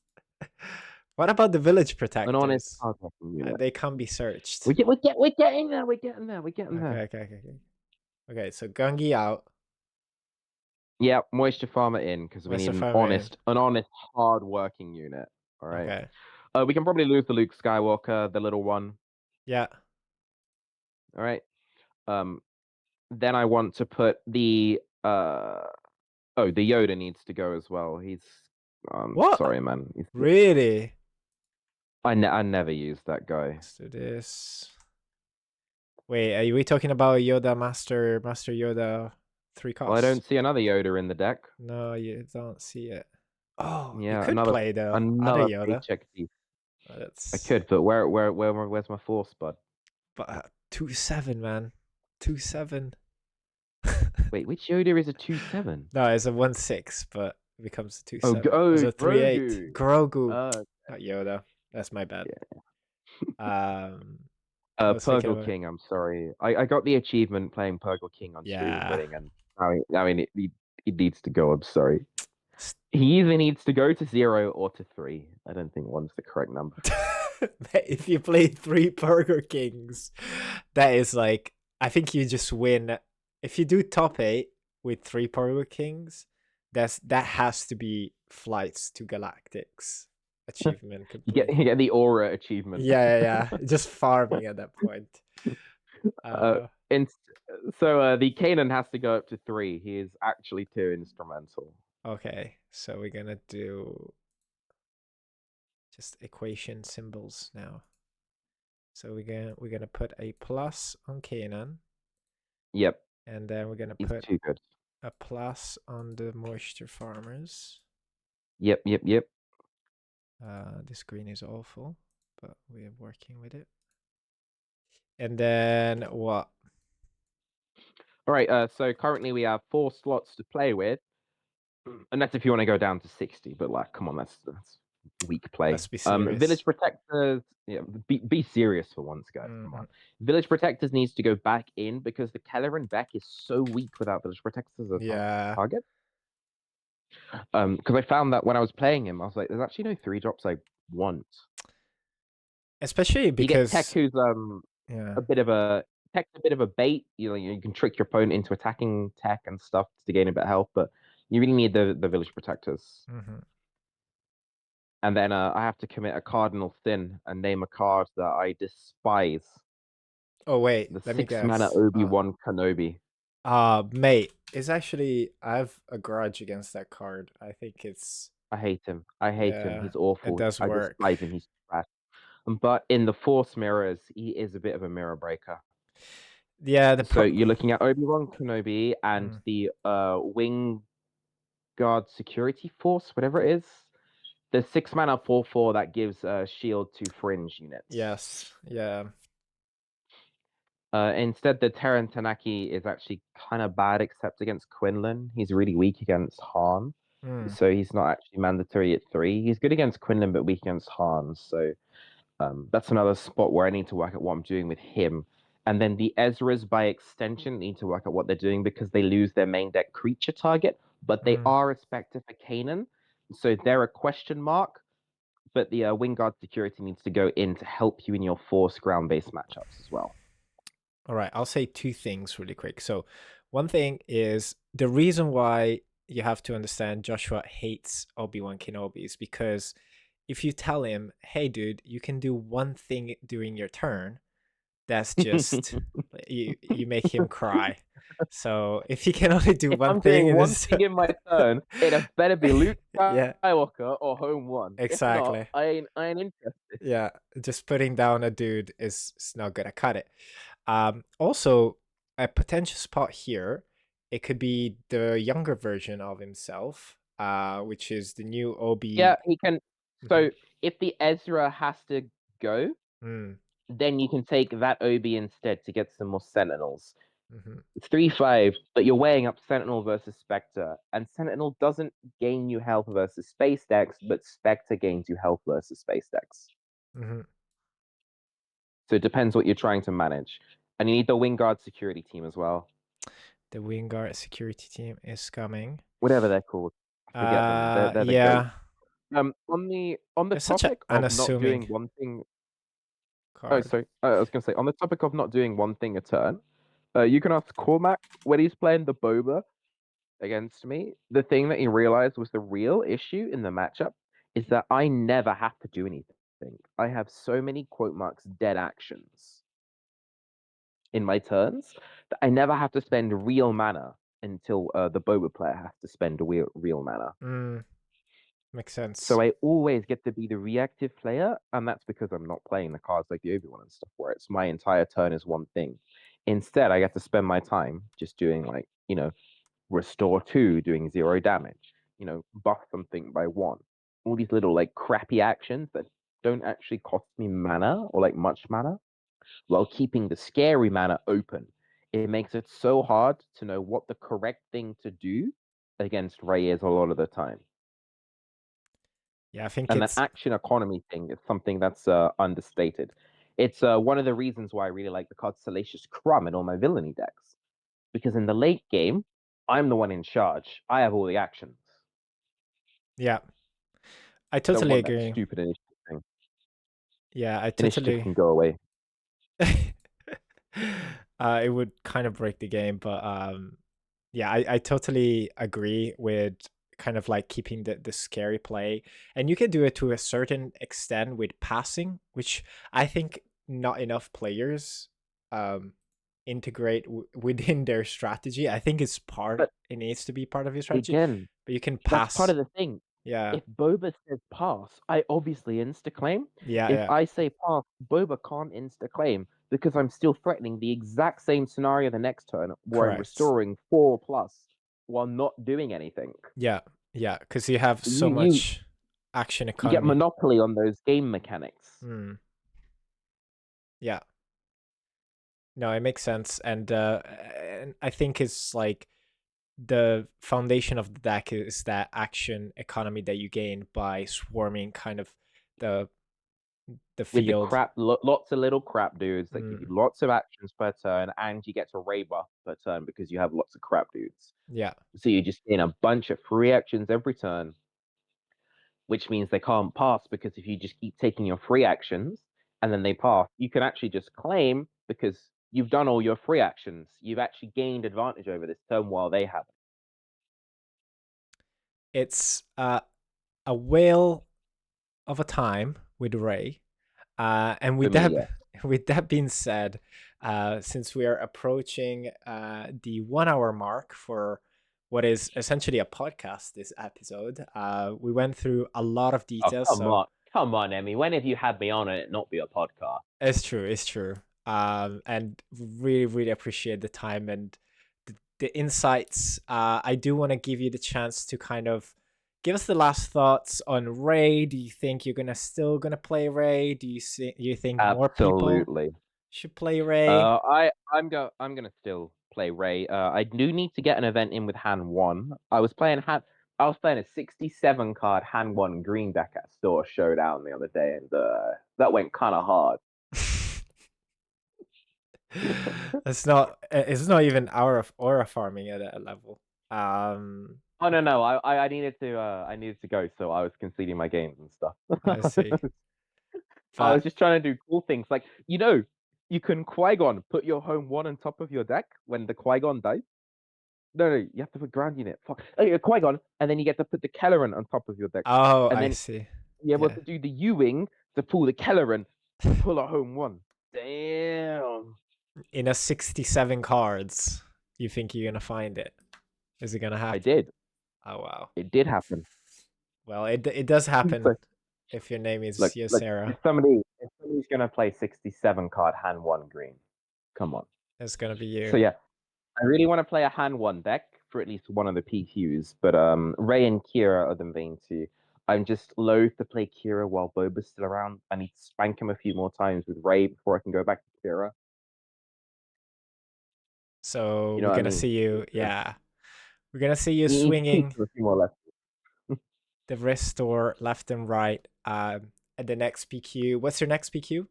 What about the village an honest, protectors? hard-working unit. They can't be searched. We're getting there. We're getting there. We're getting Okay, there. okay, okay, okay. Okay, so Gungi out. Yeah, moisture farmer in because we Where's need the farmer in? an honest, hard-working unit. All right. Okay. We can probably lose the Luke Skywalker, the little one. Yeah. All right. Um, then I want to put the oh, the Yoda needs to go as well. He's What? sorry, man. Really? I never used that guy. Let's do this. Wait, are we talking about Yoda Master Yoda 3 Well, I don't cost? see another Yoda in the deck. No, you don't see it. Oh, you Yeah, could play the other another Yoda. paycheck thief. I That's could, but where's my force, bud? but 2/7, man. 2/7. Wait, which Yoda is a 2/7? No, it's a 1/6, but it becomes a Oh, 2/7. It's oh, a 3/8. Grogu. Grogu, Uh, not Yoda. That's my bad. yeah. Um, I was thinking Purgle about King. I'm sorry. I got the achievement playing Purgle King on stream and yeah. winning, and I mean, he needs to go. I'm sorry. He either needs to go to 0 or to 3. I don't think one's the correct number. If you play 3 Burger Kings, that is like I think you just win. If you do top 8 with 3 Burger Kings, that has to be flights to Galactics achievement complete. You get the aura achievement. Yeah, yeah, yeah. Just farming at that point. Uh, Uh, and the Kanan has to go up to 3. He is actually too instrumental. okay, so we're gonna do just equation symbols now. So we're gonna put a plus on Kanan, Yep, and then we're gonna he's put too good. a plus on the moisture farmers. Yep, yep, yep. This green is awful, but we are working with it. And then what? All right. So currently we have 4 slots to play with, and that's if you want to go down to 60. But like, come on, that's weak play. Let's be serious. Village Protectors, yeah, be serious for once, guys. Come Hmm. on. Village Protectors needs to go back in because the Keller and Beck is so weak without Village Protectors as a Yeah, target. Because I found that when I was playing him, I was like, there's actually no 3 drops I want. especially You get because Tech, who's yeah. a bit of a Tech's a bit of a bait. You can trick your opponent into attacking Tech and stuff to gain a bit of health, but you really need the Village Protectors. Hmm. And then I have to commit a cardinal sin and name a card that I despise. Oh wait, The let me 6 mana guess. Obi-Wan Kenobi. Mate, it's actually I have a grudge against that card. I think it's I hate him. I hate him. yeah, He's it awful. does I work. despise him. He's trash. But in the Force mirrors, he is a bit of a mirror breaker. Yeah, So you're looking at Obi-Wan Kenobi and mm, the Wing Guard Security Force, whatever it is. The 6 mana 4/4 that gives shield to fringe units. yes, yeah. Instead, the Terran Tanaki is actually kind of bad, except against Quinlan. He's really weak against Han, Mm, so he's not actually mandatory at 3. He's good against Quinlan, but weak against Han. So that's another spot where I need to work at what I'm doing with him. And then the Ezras, by extension, need to work at what they're doing because they lose their main deck creature target, but they mm. are a Spectre for Kanan, so they're a question mark. But the Wingard security needs to go in to help you in your force ground-based matchups as well. All right, I'll say two things really quick. So, one thing is the reason why you have to understand Joshua hates Obi-Wan Kenobi is because if you tell him, "Hey, dude, you can do one thing during your turn," that's just you make him cry. So if he can only do If one I'm thing doing in one this, thing in my turn, it better be Luke yeah, Skywalker or Home One. If not, exactly. I ain't interested. Yeah, just putting down a dude is not gonna cut it. Also, a potential spot here, it could be the younger version of himself, which is the new Yeah, Obi. he can. Mhm. So if the Ezra has to go, Mm, then you can take that Obi instead to get some more Sentinels. mhm, 3/5, but you're weighing up Sentinel versus Spectre, and Sentinel doesn't gain you health versus Space Decks, but Spectre gains you health versus Space Decks. mhm. So it depends what you're trying to manage. And you need the Wingard security team as well. The Wingard security team is coming. Whatever they're called. I forget them. They're the goat. Yeah, On the it's such an topic of not unassuming doing one thing. Oh, card. sorry. I was gonna say on the topic of not doing one thing a turn. You can ask Cormac when he's playing the Boba against me. The thing that he realized was the real issue in the matchup is that I never have to do anything. I have so many quote marks dead actions in my turns that I never have to spend real mana until the Boba player has to spend real mana. Mm, makes sense. So I always get to be the reactive player, and that's because I'm not playing the cards like the Obi-Wan and stuff, where it's my entire turn is one thing. Instead, I get to spend my time just doing like, restore 2, doing 0 damage, buff something by 1. All these little like crappy actions that don't actually cost me mana or like much mana, while keeping the scary mana open. It makes it so hard to know what the correct thing to do against Rey is a lot of the time. Yeah, I think And that it's action economy thing is something that's understated. It's one of the reasons why I really like the card Salacious Crumb in all my villainy decks. Because in the late game, I'm the one in charge. I have all the actions. yeah. I Don't totally want that agree. stupid initiative thing. Yeah, I Initiative totally can go away. it would kind of break the game, but yeah, I totally agree with kind of like keeping the scary play. And you can do it to a certain extent with passing, which I think not enough players um integrate within their strategy. I think But it needs to be part of your strategy, again, but you can that's part pass. of the thing. Yeah. If Boba says pass, I obviously insta claim. Yeah, If yeah. I say pass, Boba can't insta claim because I'm still threatening the exact same scenario the next turn where I'm Correct. restoring 4 plus while not doing anything. Yeah. Yeah, cuz you have You so you much action you get economy. monopoly on those game mechanics. Hmm. Yeah. No, it makes sense, and I think it's like the foundation of the deck is that action economy that you gain by swarming kind of the With the field. lots of little crap dudes that give you Mm, lots of actions per turn, and you get to Ray buff per turn because you have lots of crap dudes. yeah. So you just gain a bunch of free actions every turn, which means they can't pass because if you just keep taking your free actions and then they pass, you can actually just claim because you've done all your free actions. You've actually gained advantage over this turn while they haven't. It's a whale of a time with Ray. And For with me, that, yeah. with that being said, since we are approaching the 1 hour mark for what is essentially a podcast, this episode, we went through a lot of Oh, details. come So on. Come on, Emmy. When have you had me on and it not be a podcast? it's true, it's true. And really, really appreciate the time and the insights. I do want to give you the chance to kind of give us the last thoughts on Ray. Do you think you're gonna play Ray? Do you think more people Absolutely. should play Ray? I'm gonna still play Ray. I do need to get an event in with hand one. I was playing a 67 card hand one green deck at Store Showdown the other day, and that went kind of hard. It's not even aura farming at a level. Um, Oh no, I needed to go, so I was conceding my games and stuff. I see. I was But just trying to do cool things, like you can Qui-Gon put your home one on top of your deck when the Qui-Gon dies. No, you have to put ground unit. Fuck. Oh, yeah, Qui-Gon, and then you get to put the Kelleran on top of your deck, oh, and I then see. you're able Yeah. to do the U-wing to pull the Kelleran to pull a home one. Damn. In a 67 cards, you think you're gonna find it? Is it gonna I happen? did. Oh wow. It did happen. Well, it does So happen if your name is look, Yehosera. if somebody's gonna play 67 card hand one green, come on. It's gonna be you. So yeah, I really want to play a hand one deck for at least one of the PQs, but Ray and Kira are the main two. I'm just loath to play Kira while Boba's still around. I need to spank him a few more times with Ray before I can go back to Kira. So You know we're what I gonna mean? see you. Yeah, we're gonna see you You need to teach swinging him a few more lessons. the restore left and right. At the next PQ. What's your next PQ?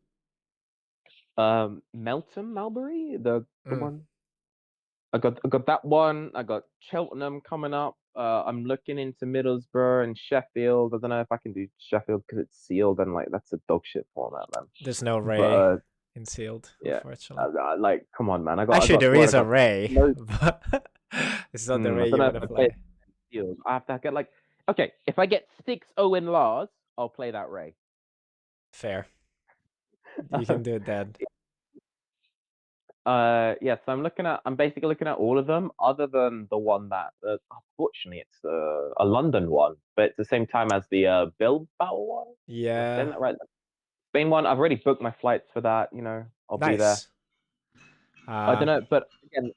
Melton Malbury, the Mm, one. I got that one. I got Cheltenham coming up. I'm looking into Middlesbrough and Sheffield. I don't know if I can do Sheffield because it's sealed and like that's a dog shit format, man. there's no But Ray in sealed, yeah, unfortunately. like come on, man. Actually, there I is a got Ray, no. but it's not the I Ray don't you know want if to I play play. sealed. I have to get like okay. If I get 6-0 in Lars, I'll play that Ray. Fair. You can do it, Dad. Yeah, so I'm basically looking at all of them, other than the one that, unfortunately, it's a London one, but it's the same time as the Bilbao one. Am I saying Yeah. that right? Spain one. I've already booked my flights for that. I'll be there. Nice. I don't Uh, know, but again,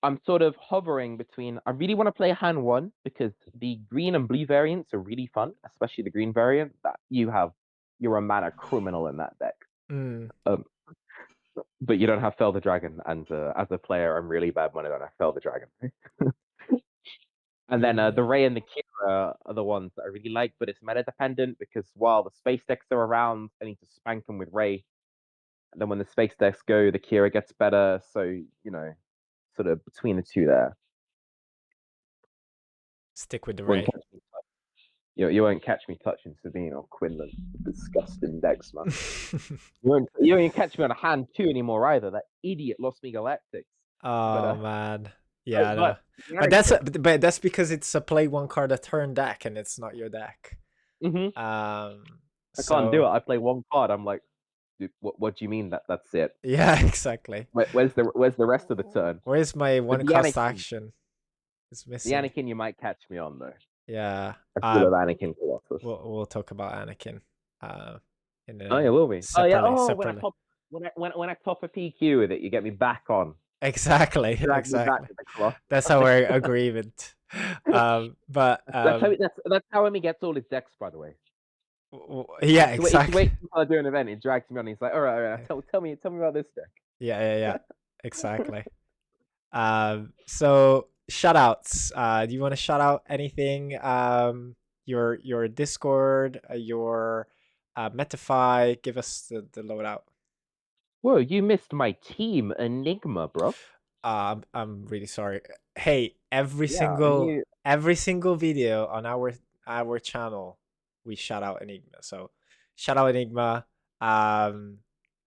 I'm sort of hovering between. I really want to play hand one because the green and blue variants are really fun, especially the green variant. That you're a mana criminal in that deck. mm, Um, but you don't have Fell the Dragon, and as a player, I'm really bad when I don't have Fell the Dragon. And then the yeah. Ray and the Kira are the ones that I really like, but it's meta dependent because while the space decks are around, I need to spank them with Ray. And then when the space decks go, the Kira gets better. So, sort of between the two there. Stick with the You won't Ray. catch me, you won't catch me touching Sabine or Quinlan. Disgusting decks, man. You won't even catch me on a hand two anymore either. That idiot lost me Galactics. But Oh man. Yeah, no. but But that's because it's a play one card a turn deck and it's not your deck. hmm Um I can't do it. so I play one card. I'm like, dude, what do you mean that's it? yeah, exactly. Where's the rest of the turn? Where's my But one cost action? It's The missing. Anakin, you might catch me on though. Yeah. I do love Anakin Colossus. We'll talk about Anakin in Oh a yeah, will we? Oh yeah. separately. Oh, Separately. when I top a PQ with it, you get me back on. Exactly. Drag me back Exactly. to the Colossus. That's our agreement. But That's how Emmy gets all his decks, by the way. yeah, It's exactly. wait until I do an event. He drags me on. He's like, all right. Tell me about this deck. Yeah, exactly. So shout outs. Do you want to shout out anything? Your Discord, your Metafy. Give us the loadout. Whoa, you missed my team Enigma, bro. I'm really sorry. Hey, Yeah, I knew. every single video on our channel, we shout out Enigma. So shout out Enigma. Um,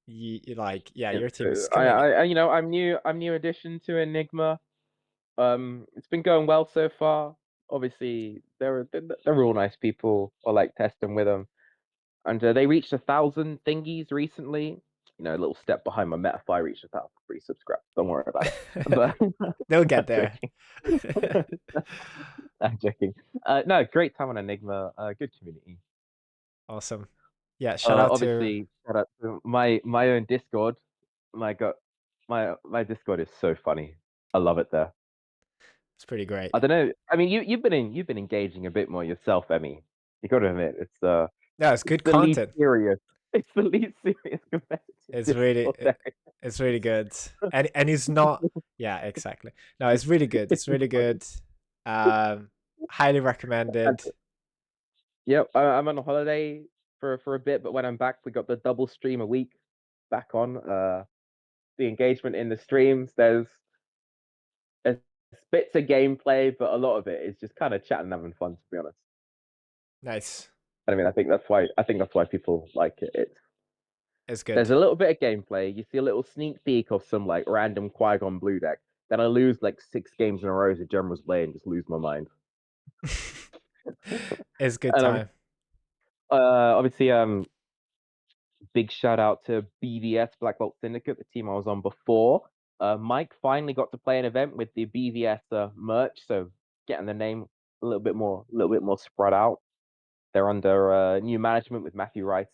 you like, yeah, It's, your team is I, killing it. you know, I'm new addition to Enigma. It's been going well so far. Obviously, they're all nice people. I like testing with them, and they reached 1,000 thingies recently. You know, a little step behind my Metafy reached 1,000 free subscribers. Don't worry about it. But They'll I'm get there. joking. I'm joking. No, great time on Enigma. Good community. Awesome. Yeah, shout out to. Obviously, shout out to my own Discord. My God, my Discord is so funny. I love it there. It's pretty great. I don't know. I mean, you've been engaging a bit more yourself, Emmy. You got to admit, Yeah, it's it's good the least content. serious. It's the least serious competitive It's really Discord there it's really good. And he's not, yeah, exactly. No, it's really good. is. It's really good. Um Highly recommended. Yep, I'm on a holiday for a bit, but when I'm back, we got the double stream a week back on. The engagement in the streams. There's bits of gameplay, but a lot of it is just kind of chatting, and having fun. To be honest, Nice. I mean, I think that's why people like it. It's good. There's a little bit of gameplay. You see a little sneak peek of some like random Qui-Gon blue deck. Then I lose like 6 games in a row as a general's play and just lose my mind. It's good And time. obviously big shout out to BVS Black Bolt Syndicate, the team I was on before. Mike finally got to play an event with the BVS merch, so getting the name a little bit more spread out. They're under new management with Matthew Rice,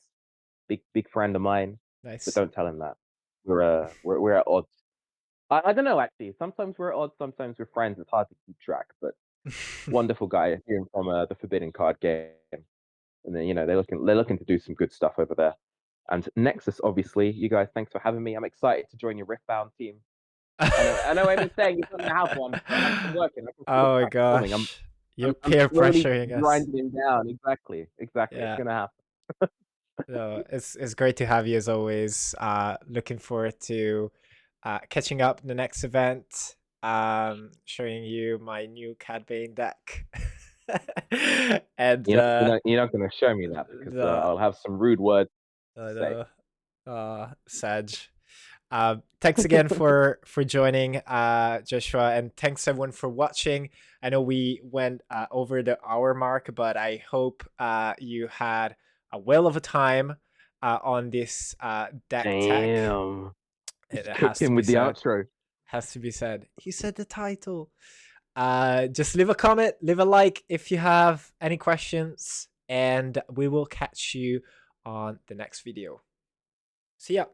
big friend of mine. But Nice. don't tell him that. We're at odds. I don't know actually. Sometimes we're at odds, sometimes we're friends. It's hard to keep track, but wonderful guy hearing from the Forbidden Card game, and then they're looking to do some good stuff over there. And Nexus, obviously, you guys, thanks for having me. I'm excited to join your Riftbound team. I know Emmy's saying you're going to have one, but I'm working. I can see the Oh my cracks forming. gosh. You're I'm peer slowly pressuring us. grinding him down. Exactly. It's Yeah. gonna happen. No, it's great to have you as always. Looking forward to catching up in the next event. Showing you my new Cad Bane deck. And You're not gonna show me that because the I'll have some rude words to say. the Sag. Thanks again for joining, Joshua, and thanks everyone for watching. I know we went over the hour mark, but I hope you had a whale of a time on this deck tech. Damn. It Just has cooked to him be with the said. outro. Has to be said. He said the title. Just leave a comment, leave a like if you have any questions, and we will catch you on the next video. See ya.